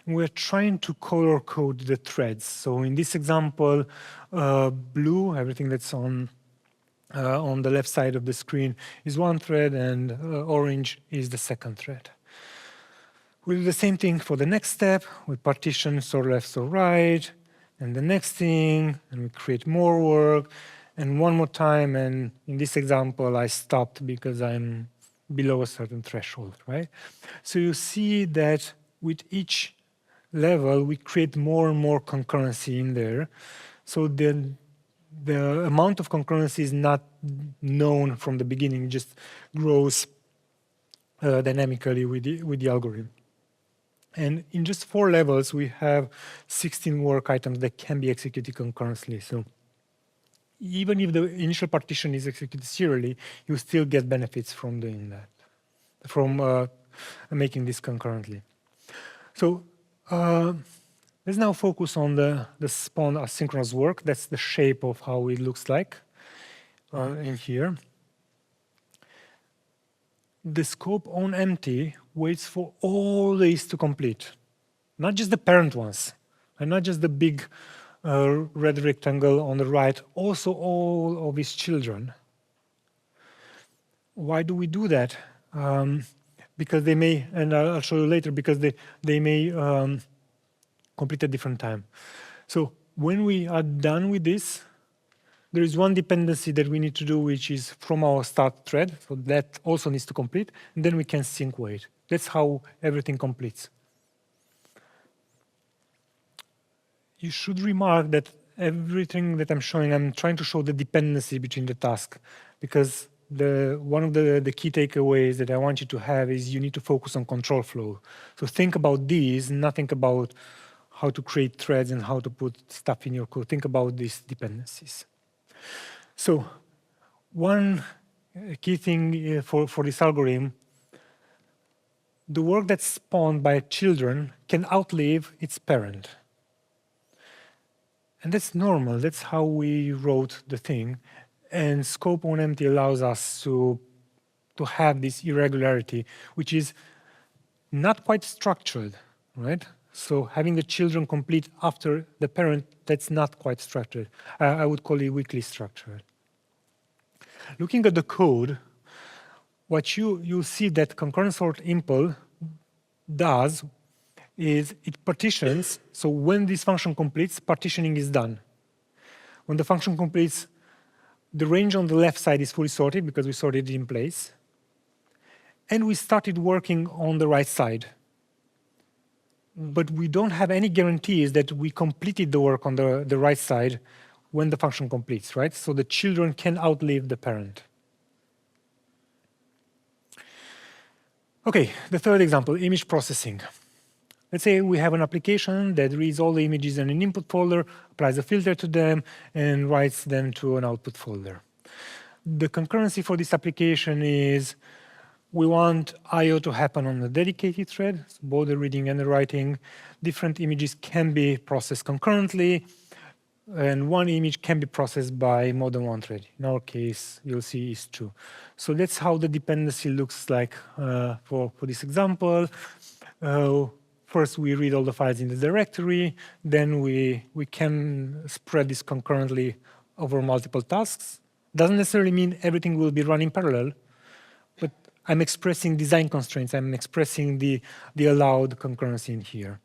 And we're trying to color code the threads. So in this example, blue, everything that's on the left side of the screen is one thread, and orange is the second thread. We'll do the same thing for the next step. We partition sort left, sort right, and the next thing, and we create more work, and one more time, and in this example, I stopped because I'm below a certain threshold, right? So you see that with each level, we create more and more concurrency in there. So the amount of concurrency is not known from the beginning, it just grows dynamically with the algorithm. And in just 4 levels, we have 16 work items that can be executed concurrently. So even if the initial partition is executed serially, you still get benefits from doing that, from making this concurrently. So let's now focus on the spawn asynchronous work. That's the shape of how it looks like in here. The scope on empty waits for all these to complete, not just the parent ones, and not just the big red rectangle on the right, also all of its children. Why do we do that? Because they may, and I'll show you later, because they may complete at different time. So when we are done with this, there is one dependency that we need to do, which is from our start thread. So that also needs to complete. And then we can sync wait. That's how everything completes. You should remark that everything that I'm showing, I'm trying to show the dependency between the tasks, because one of the key takeaways that I want you to have is you need to focus on control flow. So think about these, not think about how to create threads and how to put stuff in your code. Think about these dependencies. So one key thing for this algorithm, the work that's spawned by children can outlive its parent. And that's normal. That's how we wrote the thing. And scope on empty allows us to have this irregularity, which is not quite structured, right? So having the children complete after the parent, that's not quite structured. I would call it weakly structured. Looking at the code, what you'll see that concurrent sort impl does is it partitions. So when this function completes, partitioning is done. When the function completes, the range on the left side is fully sorted because we sorted it in place. And we started working on the right side. But we don't have any guarantees that we completed the work on the right side when the function completes, right? So the children can outlive the parent. Okay, the third example, image processing. Let's say we have an application that reads all the images in an input folder, applies a filter to them, and writes them to an output folder. The concurrency for this application is we want I/O to happen on a dedicated thread, so both the reading and the writing. Different images can be processed concurrently, and one image can be processed by more than one thread. In our case, you'll see is two. So that's how the dependency looks like for this example. First, we read all the files in the directory. Then we can spread this concurrently over multiple tasks. Doesn't necessarily mean everything will be run in parallel, but I'm expressing design constraints. I'm expressing the allowed concurrency in here.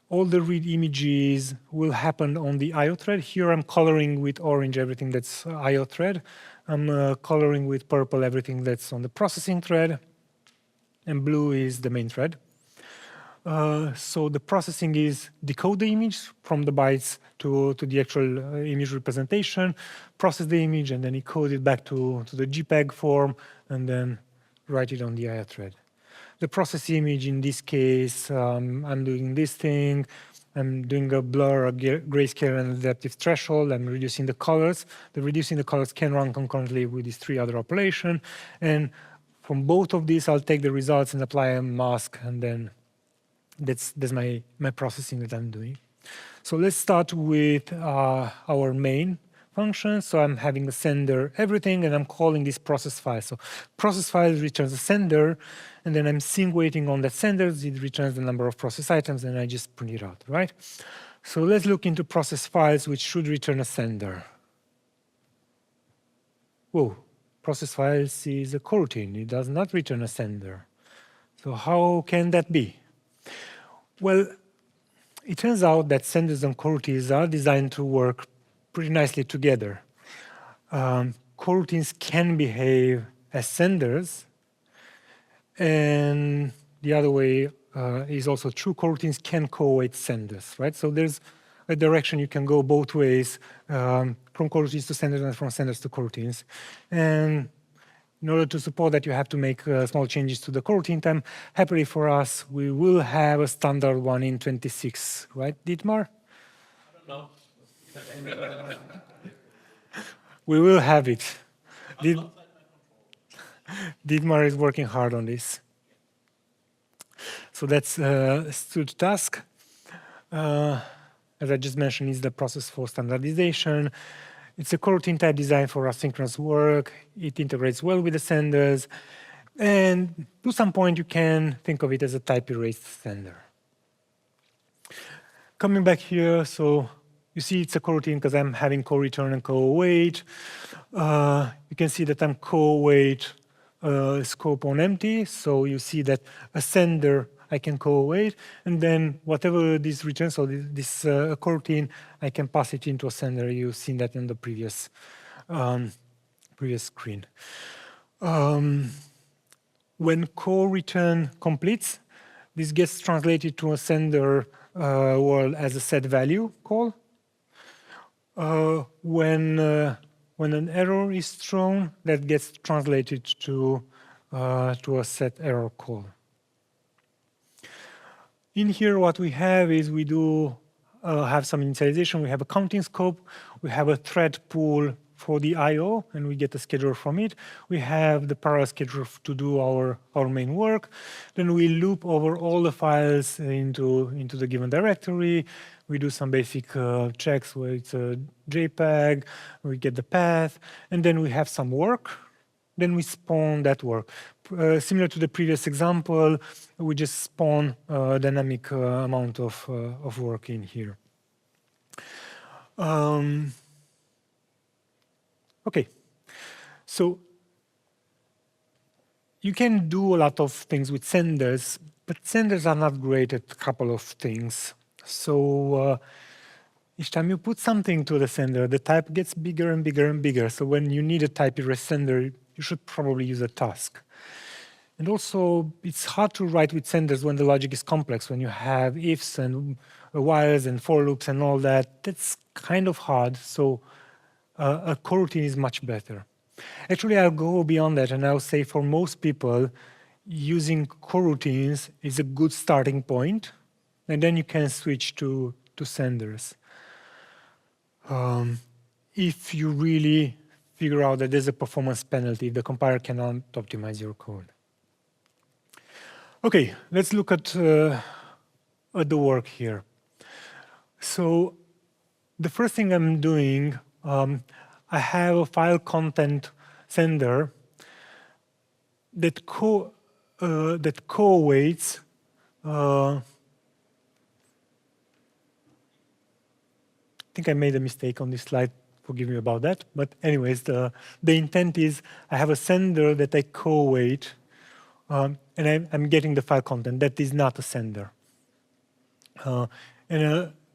All the read images will happen on the I/O thread. Here I'm coloring with orange everything that's I/O thread. I'm coloring with purple everything that's on the processing thread. And blue is the main thread. So the processing is decode the image from the bytes to the actual image representation, process the image, and then encode it back to the JPEG form, and then write it on the I/O thread. The process image, in this case, I'm doing this thing. I'm doing a blur, a grayscale, and adaptive threshold. I'm reducing the colors. The reducing the colors can run concurrently with these three other operations. And from both of these, I'll take the results and apply a mask, and then that's my processing that I'm doing. So let's start with our main function. So I'm having a sender everything, and I'm calling this process file. So process file returns the sender, and then I'm sync waiting on that sender. It returns the number of process items, and I just print it out, right? So let's look into process files, which should return a sender. Whoa, process files is a coroutine. It does not return a sender. So how can that be? Well, it turns out that senders and coroutines are designed to work pretty nicely together. Coroutines can behave as senders, and the other way is also true. Coroutines can co-await senders, right? So there's a direction you can go both ways, from coroutines to senders and from senders to coroutines. And in order to support that, you have to make small changes to the coroutine time. Happily for us, we will have a standard one in 26, right, Dietmar? I don't know. We will have it. Dietmar is working hard on this. So that's std task. As I just mentioned, is the process for standardization. It's a coroutine type designed for asynchronous work. It integrates well with the senders. And to some point, you can think of it as a type erased sender. Coming back here, so You see it's a coroutine because I'm having co-return and co-await. You can see that I'm co-await scope on empty. So you see that a sender I can co-await, and then whatever this returns, so this coroutine, I can pass it into a sender. You've seen that in the previous screen. When co-return completes, this gets translated to a sender world as a set value call. When an error is thrown, that gets translated to a set error call. In here, what we have is we do have some initialization. We have a counting scope. We have a thread pool for the I/O, and we get a scheduler from it. We have the parallel scheduler to do our main work. Then we loop over all the files into the given directory. We do some basic checks where it's a JPEG. We get the path, and then we have some work. Then we spawn that work. Similar to the previous example, we just spawn a dynamic amount of work in here. Okay, so you can do a lot of things with senders, but senders are not great at a couple of things. So each time you put something to the sender, the type gets bigger and bigger and bigger. So when you need a type erase sender, you should probably use a task. And also, it's hard to write with senders when the logic is complex, when you have ifs and whiles and for loops and all that. That's kind of hard. So a coroutine is much better. Actually, I'll go beyond that, and I'll say for most people, using coroutines is a good starting point, and then you can switch to senders. If you really figure out that there's a performance penalty, the compiler cannot optimize your code. Okay, let's look at the work here. So the first thing I'm doing, I have a file content sender that co-awaits I think I made a mistake on this slide. Forgive me about that. But anyways, the intent is I have a sender that I co-await, and I'm getting the file content. That is not a sender.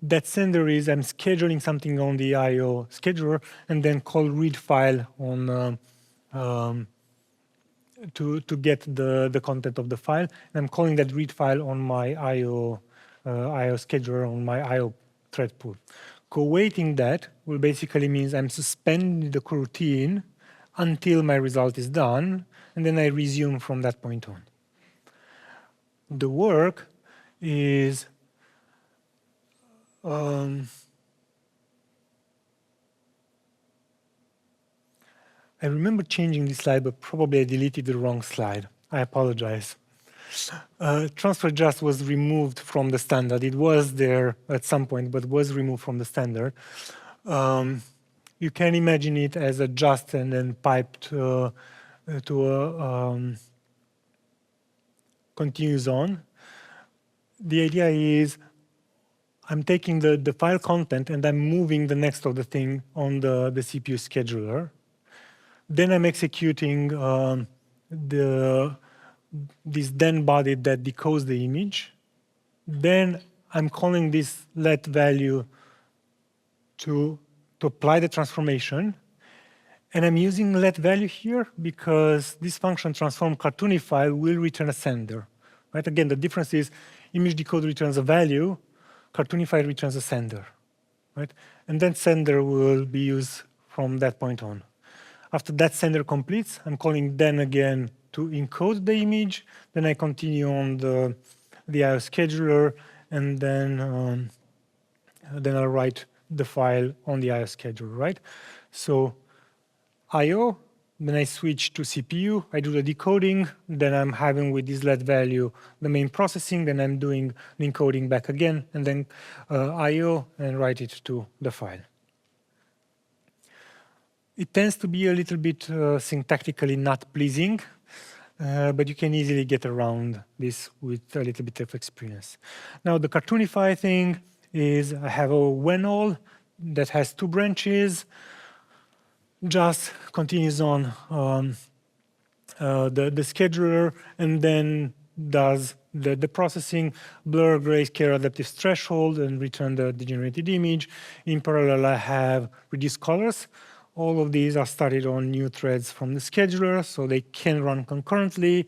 That sender is I'm scheduling something on the I/O scheduler and then call read file on to get the content of the file. And I'm calling that read file on my I/O scheduler on my I/O thread pool. Co-awaiting that will basically means I'm suspending the coroutine until my result is done, and then I resume from that point on. The work is I remember changing this slide, but probably I deleted the wrong slide. I apologize. Transfer just was removed from the standard. It was there at some point, but was removed from the standard. You can imagine it as a just and then piped to a continues on. The idea is I'm taking the file content and I'm moving the next of the thing on the CPU scheduler. Then I'm executing this then body that decodes the image. Then I'm calling this let value to apply the transformation. And I'm using let value here because this function transform cartoonify will return a sender. Right? Again, the difference is image decode returns a value, cartoonify returns a sender. Right? And then sender will be used from that point on. After that sender completes, I'm calling then again to encode the image. Then I continue on the I/O scheduler, and then I'll write the file on the I/O scheduler, right? So I/O, then I switch to CPU. I do the decoding. Then I'm having with this let value the main processing. Then I'm doing the encoding back again, and then I/O and write it to the file. It tends to be a little bit syntactically not pleasing, but you can easily get around this with a little bit of experience. Now, the cartoonify thing is I have a when all, that has 2 branches just continues on the scheduler and then does the processing, blur, grayscale, adaptive threshold, and return the generated image. In parallel, I have reduced colors. All of these are started on new threads from the scheduler, so they can run concurrently.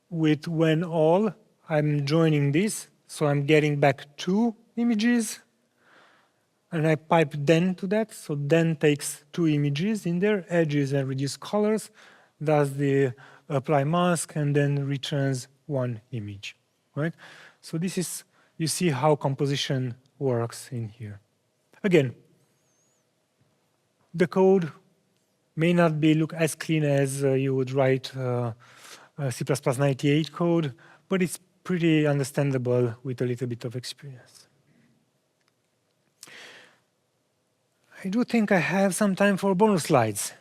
With when all, I'm joining this, so I'm getting back 2 images, and I pipe then to that. So then takes 2 images in there, edges and reduce colors, does the apply mask, and then returns 1 image, right? So this is, you see how composition works in here. Again, the code may not look as clean as you would write C++98 code, but it's pretty understandable with a little bit of experience. I do think I have some time for bonus slides.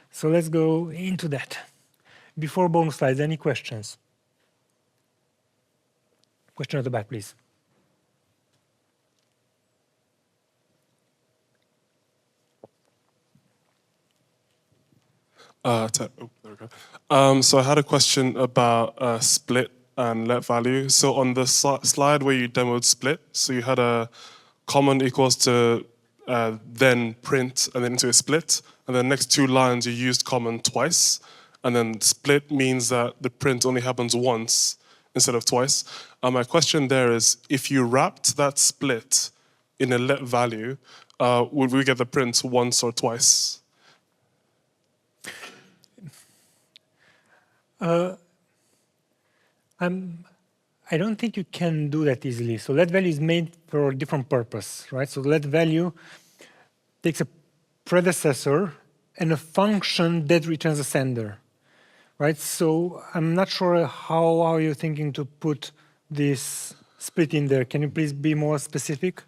So let's go into that. Before bonus slides, any questions? Question at the back, please. There we go. So I had a question about split and let value. So on the slide where you demoed split, so you had a common equals to then print and then into a split, and the next 2 lines you used common twice, and then split means that the print only happens once instead of twice. My question there is, if you wrapped that split in a let value, would we get the print once or twice? I don't think you can do that easily. So let value is made for a different purpose, right? So let value takes a predecessor and a function that returns a sender, right? So I'm not sure how are you thinking to put this split in there. Can you please be more specific?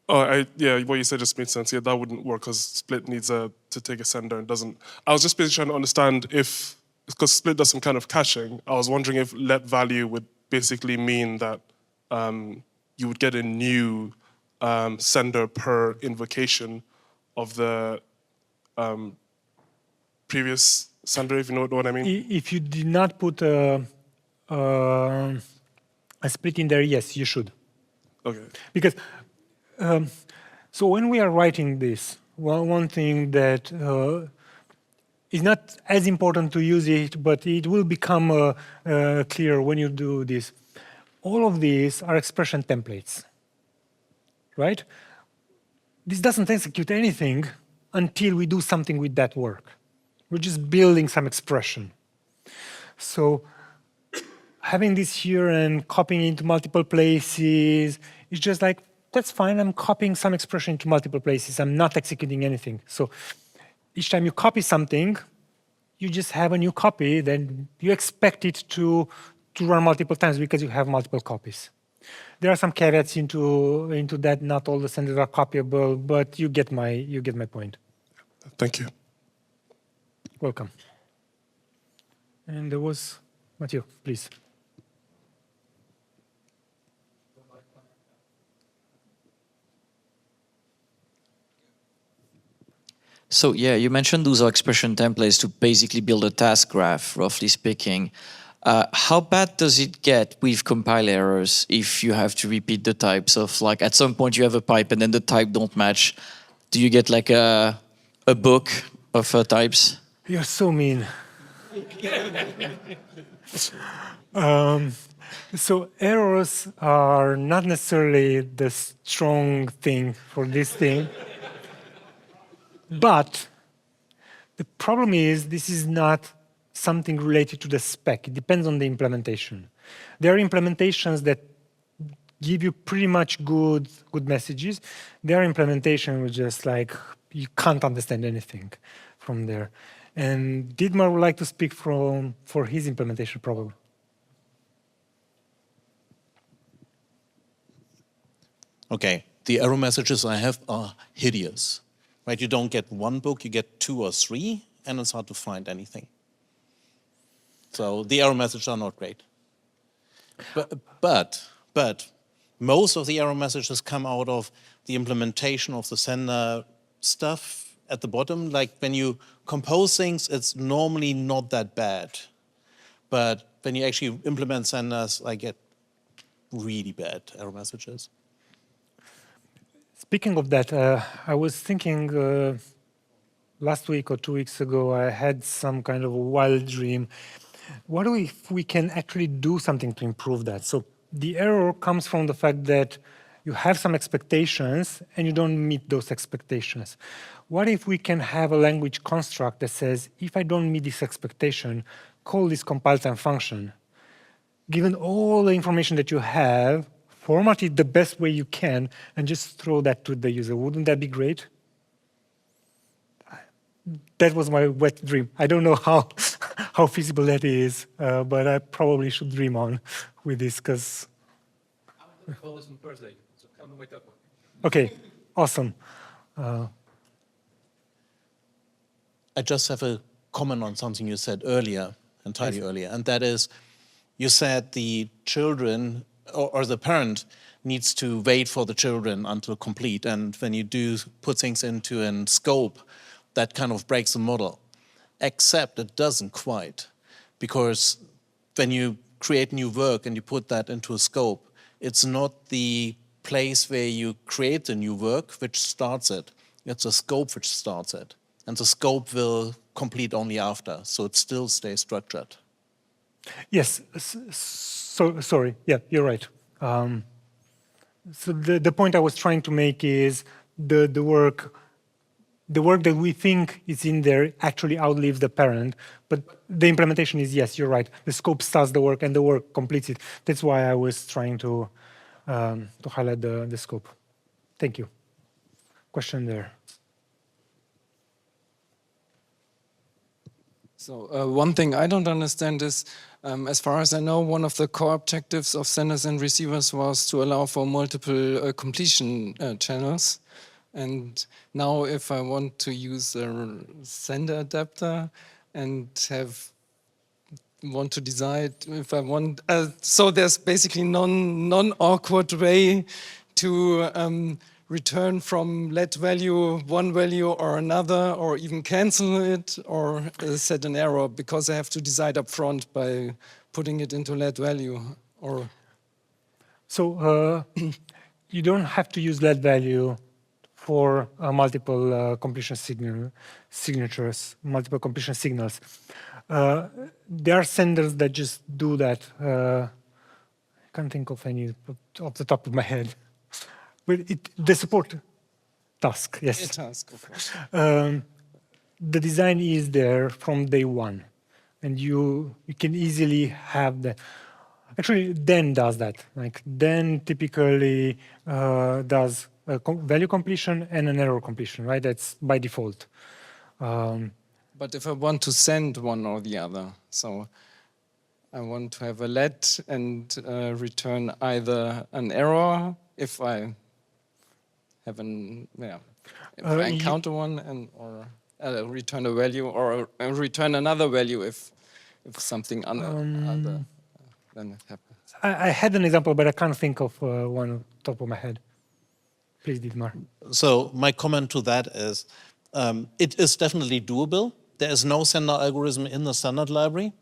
Oh, yeah, what you said just made sense. Yeah, that wouldn't work because split needs to take a sender and doesn't. I was just basically trying to understand if, because split does some kind of caching, I was wondering if let value would basically mean that you would get a new sender per invocation of the previous sender, if you know what I mean. If you did not put a split in there, yes, you should. Okay. Because, so when we are writing this, one thing that is not as important to use it, but it will become clear when you do this. All of these are expression templates, right? This doesn't execute anything until we do something with that work. We're just building some expression. So having this here and copying it into multiple places, it's just like, that's fine, I'm copying some expression into multiple places. I'm not executing anything. So each time you copy something, you just have a new copy, then you expect it to run multiple times because you have multiple copies. There are some caveats into that. Not all the senders are copyable, but you get my point. Thank you. Welcome. And there was Matthew, please. So yeah, you mentioned those are expression templates to basically build a task graph, roughly speaking. How bad does it get with compile errors if you have to repeat the types of, like, at some point you have a pipe and then the type don't match? Do you get like a book of types? You're so mean. So errors are not necessarily the strong thing for this thing. But the problem is this is not something related to the spec. It depends on the implementation. There are implementations that give you pretty much good messages. There are implementations which just like you can't understand anything from there. And Dietmar would like to speak for his implementation probably. Okay, the error messages I have are hideous. Right, you don't get one book, you get 2 or 3, and it's hard to find anything. So the error messages are not great. But most of the error messages come out of the implementation of the sender stuff at the bottom. Like when you compose things, it's normally not that bad. But when you actually implement senders, I get really bad error messages. Speaking of that, I was thinking last week or 2 weeks ago, I had some kind of a wild dream. What if we can actually do something to improve that? So the error comes from the fact that you have some expectations and you don't meet those expectations. What if we can have a language construct that says, if I don't meet this expectation, call this compile time function. Given all the information that you have, format it the best way you can and just throw that to the user. Wouldn't that be great? That was my wet dream. I don't know how, how feasible that is, but I probably should dream on with this because. I'm going to call this on Thursday, so come and wake up. Okay, awesome. I just have a comment on something you said earlier, entirely earlier, and that is, you said the children or the parent needs to wait for the children until complete, and when you do put things into a scope, that kind of breaks the model. Except it doesn't quite, because when you create new work and you put that into a scope, it's not the place where you create the new work which starts it. It's a scope which starts it. And the scope will complete only after, so it still stays structured. Yes, so, sorry, yeah, you're right. So the point I was trying to make is the work that we think is in there actually outlives the parent, but the implementation is, yes, you're right. The scope starts the work and the work completes it. That's why I was trying to highlight the scope. Thank you. Question there. So one thing I don't understand is, as far as I know, one of the core objectives of senders and receivers was to allow for multiple completion channels. And now if I want to use a sender adapter and want to decide if I want, so there's basically non-awkward way to return from let value one value or another, or even cancel it, or set an error, because I have to decide up front by putting it into let value. Or so you don't have to use let value for multiple completion signatures, multiple completion signals. There are senders that just do that. I can't think of any off the top of my head. But the support task, yes. a task, of course. The design is there from day one, and you can easily have that. Actually, Den does that. Like Den typically does a value completion and an error completion, right? That's by default. But if I want to send one or the other, so I want to have a let and return either an error if I have if I encounter one, and or return a value, or return another value if something other then it happens. I had an example, but I can't think of one on top of my head. Please, Dietmar. So my comment to that is, it is definitely doable. There is no sender algorithm in the standard library,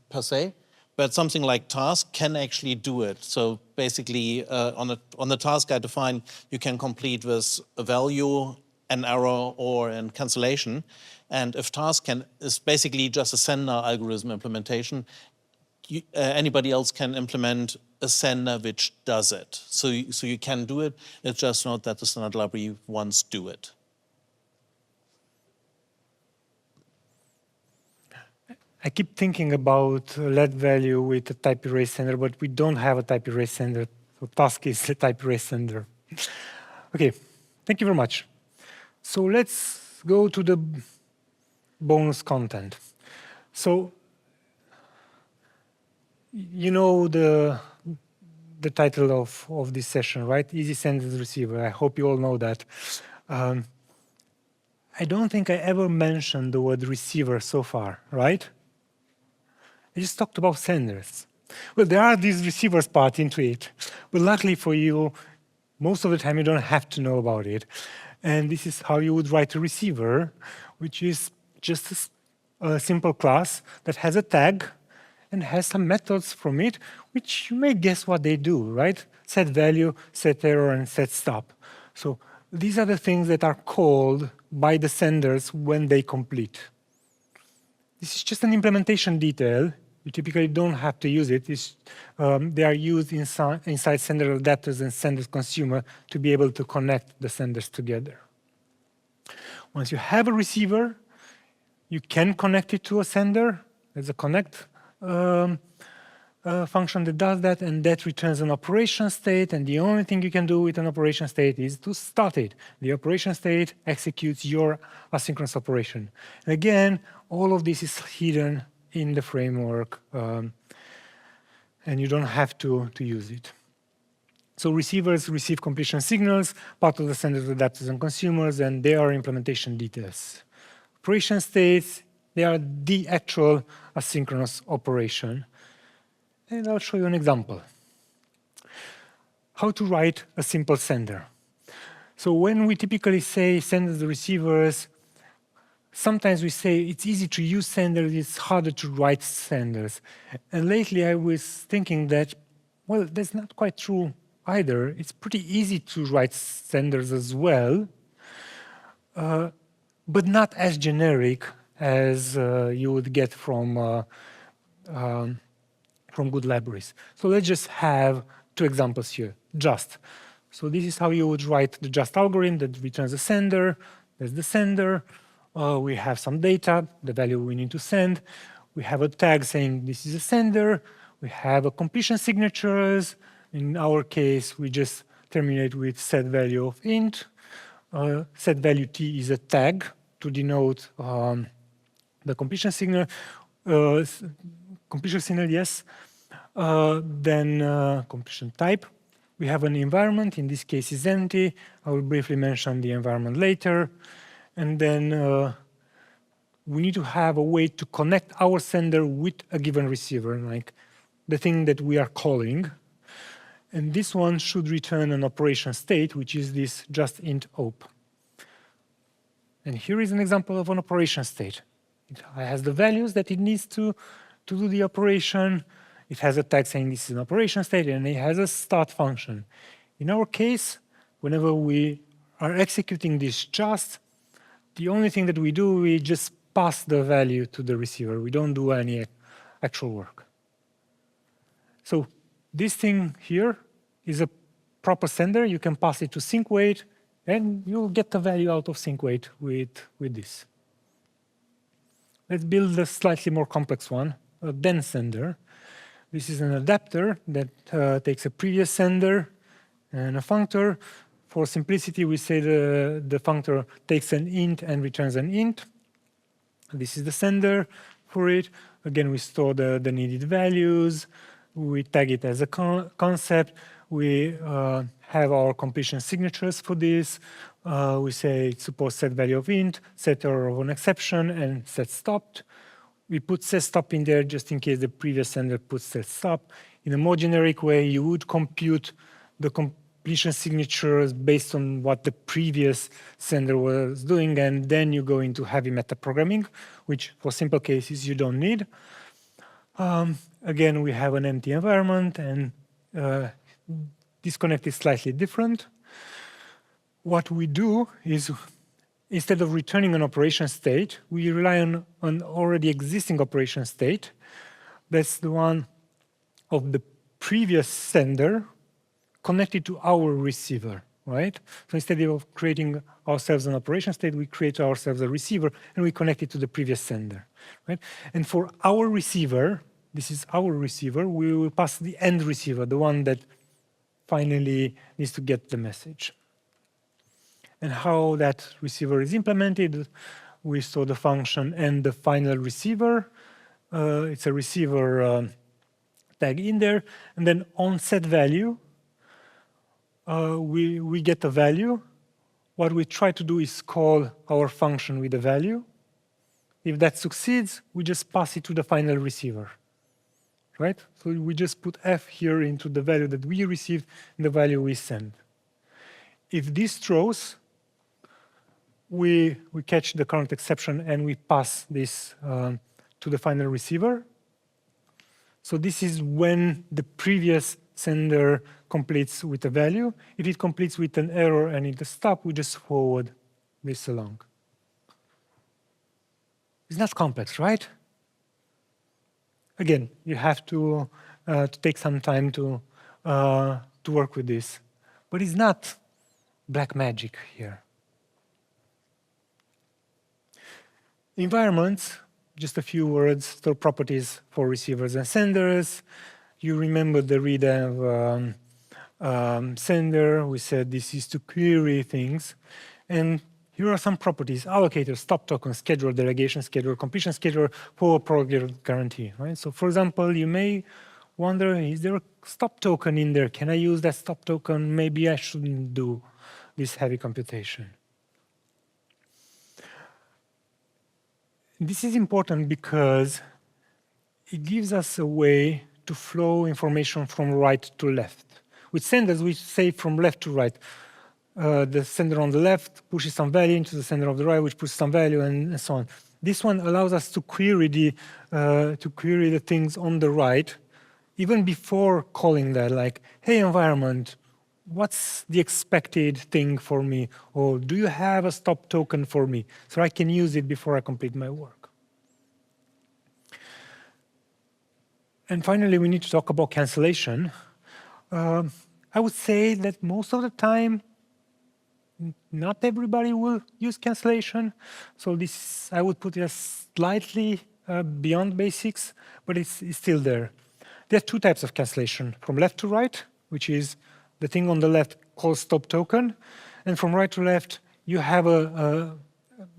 per se, but something like task can actually do it. So basically, on the task I define, you can complete with a value, an error, or a cancellation. And if task is basically just a sender algorithm implementation, anybody else can implement a sender which does it. So you can do it. It's just not that the standard library wants to do it. I keep thinking about let value with a type erase sender, but we don't have a type erase sender. So task is the type erase sender. Okay, thank you very much. So let's go to the bonus content. So you know the title of this session, right? Easy sentence receiver. I hope you all know that. I don't think I ever mentioned the word receiver so far, right? I just talked about senders. Well, there are these receivers part into it, but luckily for you, most of the time you don't have to know about it. And this is how you would write a receiver, which is just a simple class that has a tag and has some methods from it, which you may guess what they do, right? Set value, set error, and set stop. So these are the things that are called by the senders when they complete. This is just an implementation detail. You typically don't have to use it. They are used inside sender adapters and sender consumer to be able to connect the senders together. Once you have a receiver, you can connect it to a sender. There's a connect function that does that, and that returns an operation state. And the only thing you can do with an operation state is to start it. The operation state executes your asynchronous operation. And again, all of this is hidden in the framework, and you don't have to use it. So receivers receive completion signals, part of the senders, adapters, and consumers, and they are implementation details. Operation states, they are the actual asynchronous operation. And I'll show you an example. How to write a simple sender. So when we typically say senders and receivers, sometimes we say it's easy to use senders, it's harder to write senders. And lately I was thinking that, well, that's not quite true either. It's pretty easy to write senders as well, but not as generic as you would get from good libraries. So let's just have two examples here, just. So this is how you would write the just algorithm that returns a sender. There's the sender. We have some data, the value we need to send. We have a tag saying this is a sender. We have a completion signatures. In our case, we just terminate with set value of int. Set value t is a tag to denote the completion signal. Completion signal, yes. Then completion type. We have an environment. In this case, is empty. I will briefly mention the environment later. And then we need to have a way to connect our sender with a given receiver, like the thing that we are calling. And this one should return an operation state, which is this just int op. And here is an example of an operation state. It has the values that it needs to do the operation. It has a tag saying this is an operation state, and it has a start function. In our case, whenever we are executing this just, the only thing that we do, we just pass the value to the receiver. We don't do any actual work. So this thing here is a proper sender. You can pass it to sync weight, and you'll get the value out of sync weight with this. Let's build a slightly more complex one, a then sender. This is an adapter that takes a previous sender and a functor. For simplicity, we say the functor takes an int and returns an int. This is the sender for it. Again, we store the needed values. We tag it as a concept. We have our completion signatures for this. We say it supports set value of int, set error of an exception, and set stopped. We put set stop in there just in case the previous sender puts set stop. In a more generic way, you would compute the completion signatures based on what the previous sender was doing, and then you go into heavy metaprogramming, which for simple cases you don't need. Again, we have an empty environment, and disconnect is slightly different. What we do is, instead of returning an operation state, we rely on an already existing operation state. That's the one of the previous sender connected to our receiver, right? So instead of creating ourselves an operation state, we create ourselves a receiver, and we connect it to the previous sender, right? And for our receiver, this is our receiver, we will pass the end receiver, the one that finally needs to get the message. And how that receiver is implemented, we store the function and the final receiver. It's a receiver tag in there. And then on set value, we get a value. What we try to do is call our function with a value. If that succeeds, we just pass it to the final receiver. right? So we just put f here into the value that we received and the value we send. If this throws, we catch the current exception and we pass this to the final receiver. So this is when the previous sender completes with a value. If it completes with an error and it stops, we just forward this along. It's not complex, right? Again, you have to take some time to work with this. But it's not black magic here. Environments, just a few words, store properties for receivers and senders. You remember the reader sender. We said this is to query things. And here are some properties: allocator, stop token, schedule, delegation schedule, completion schedule, forward progress guarantee. Right? So for example, you may wonder, is there a stop token in there? Can I use that stop token? Maybe I shouldn't do this heavy computation. This is important because it gives us a way to flow information from right to left. With senders, we say from left to right. The sender on the left pushes some value into the sender of the right, which pushes some value, and so on. This one allows us to query the things on the right, even before calling that, like, hey, environment, what's the expected thing for me? Or do you have a stop token for me? So I can use it before I complete my work. And finally, we need to talk about cancellation. I would say that most of the time, not everybody will use cancellation. So this, I would put it as slightly beyond basics, but it's still there. There are two types of cancellation: from left to right, which is the thing on the left called stop token, and from right to left, you have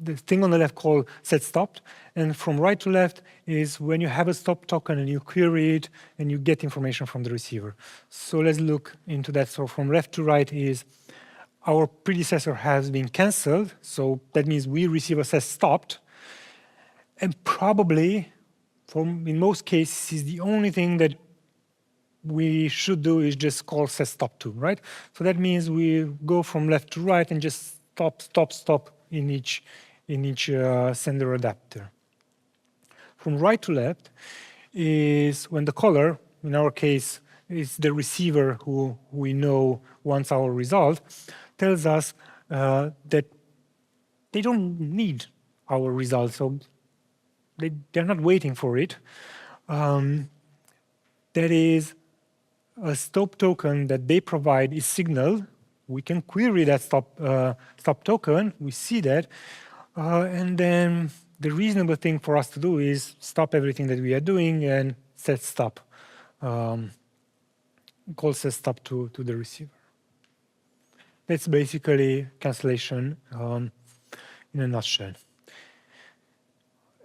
the thing on the left called set stopped, and from right to left is when you have a stop token and you query it and you get information from the receiver. So let's look into that. So from left to right is our predecessor has been canceled, so that means we receive a set stopped, and probably, in most cases, the only thing that we should do is just call set stop to, right? So that means we go from left to right and just stop in each sender adapter. From right to left is when the caller, in our case, is the receiver who we know wants our result, tells us that they don't need our result, so they're not waiting for it. That is, a stop token that they provide is signaled. We can query that stop token. We see that. And then the reasonable thing for us to do is stop everything that we are doing and set stop. Call set stop to the receiver. That's basically cancellation in a nutshell.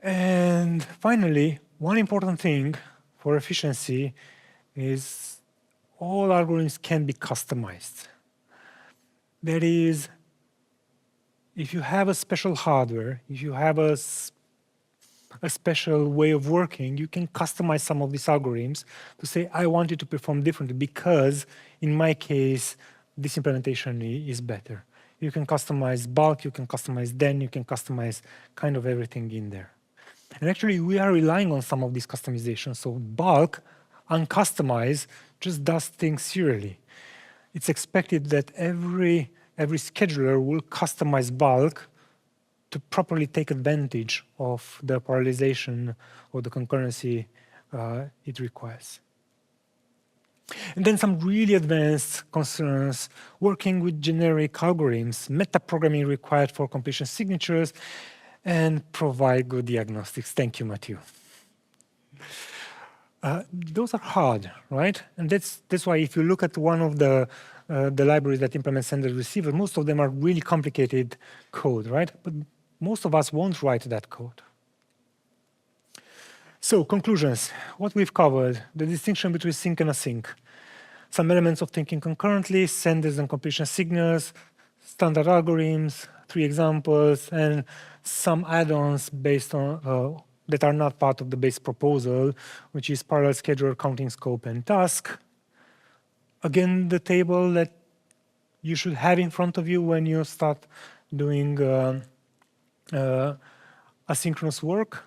And finally, one important thing for efficiency is all algorithms can be customized. That is, if you have a special hardware, if you have a special way of working, you can customize some of these algorithms to say, I want it to perform differently because, in my case, this implementation is better. You can customize bulk, you can customize den, you can customize kind of everything in there. And actually, we are relying on some of these customizations. So bulk, uncustomized, just does things serially. It's expected that every scheduler will customize bulk to properly take advantage of the parallelization or the concurrency it requires. And then some really advanced concerns, working with generic algorithms, metaprogramming required for completion signatures, and provide good diagnostics. Thank you, Matthew. Those are hard, right? And that's why if you look at one of the libraries that implement sender receiver, most of them are really complicated code, right? But most of us won't write that code. So conclusions, what we've covered, the distinction between sync and async, some elements of thinking concurrently, senders and completion signals, standard algorithms, 3 examples, and some add-ons based on that are not part of the base proposal, which is parallel scheduler, counting scope, and task. Again, the table that you should have in front of you when you start doing asynchronous work.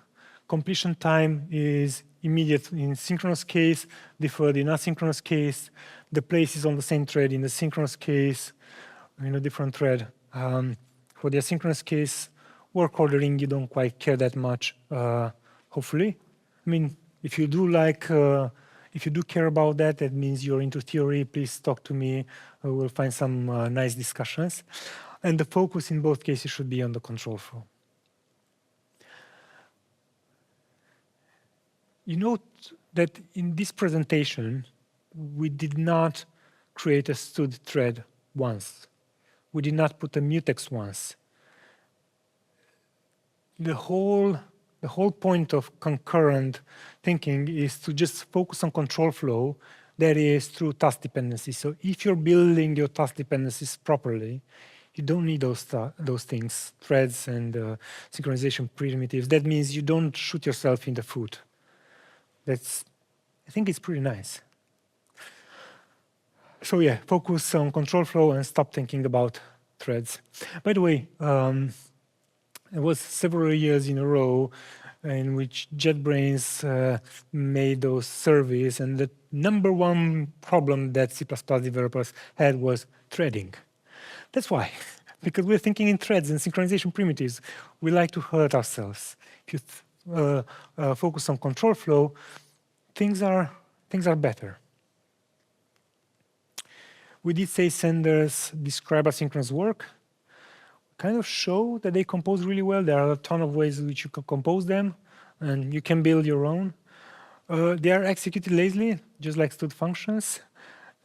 Completion time is immediate in synchronous case, deferred in asynchronous case. The place is on the same thread in the synchronous case, in a different thread. For the asynchronous case, work ordering, you don't quite care that much, hopefully. I mean, if you do care about that, that means you're into theory, please talk to me. We'll find some nice discussions. And the focus in both cases should be on the control flow. You note that in this presentation, we did not create a stud thread once. We did not put a mutex once. The whole point of concurrent thinking is to just focus on control flow, that is through task dependencies. So if you're building your task dependencies properly, you don't need those things, threads and synchronization primitives. That means you don't shoot yourself in the foot. I think it's pretty nice. So yeah, focus on control flow and stop thinking about threads. By the way, it was several years in a row in which JetBrains made those surveys, and the #1 problem that C++ developers had was threading. That's why, because we're thinking in threads and synchronization primitives. We like to hurt ourselves. If you focus on control flow, things are better. We did say senders describe asynchronous work. Kind of show that they compose really well. There are a ton of ways in which you can compose them, and you can build your own. They are executed lazily, just like stud functions,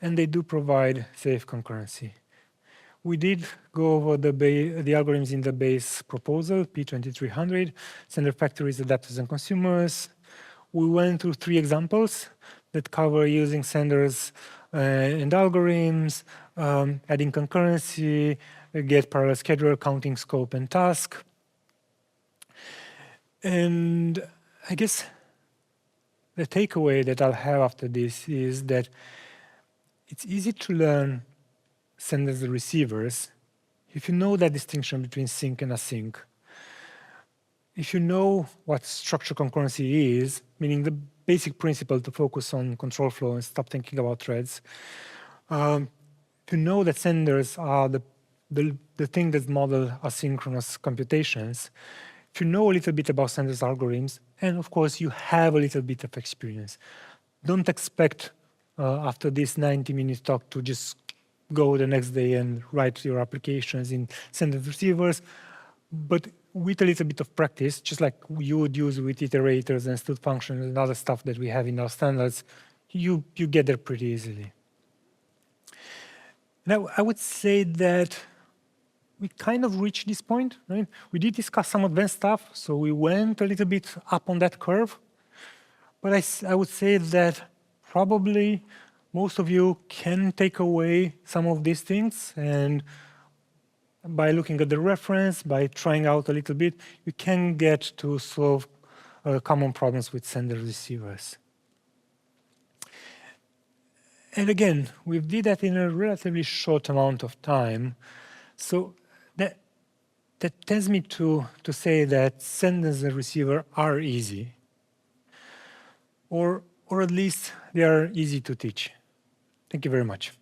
and they do provide safe concurrency. We did go over the algorithms in the base proposal, P2300, sender factories, adapters, and consumers. We went through 3 examples that cover using senders and algorithms, adding concurrency, get parallel scheduler, counting scope, and task. And I guess the takeaway that I'll have after this is that it's easy to learn senders and receivers if you know that distinction between sync and async. If you know what structure concurrency is, meaning the basic principle to focus on control flow and stop thinking about threads, to know that senders are the thing that model asynchronous computations, if you know a little bit about senders algorithms, and of course you have a little bit of experience. Don't expect after this 90-minute talk to just go the next day and write your applications in senders receivers, but with a little bit of practice, just like you would use with iterators and stud functions and other stuff that we have in our standards, you get there pretty easily. Now, I would say that we kind of reached this point, right? We did discuss some advanced stuff, so we went a little bit up on that curve. But I would say that probably most of you can take away some of these things, and by looking at the reference, by trying out a little bit, you can get to solve common problems with sender receivers. And again, we did that in a relatively short amount of time. So that tends me to say that senders and receiver are easy, or at least they are easy to teach. Thank you very much.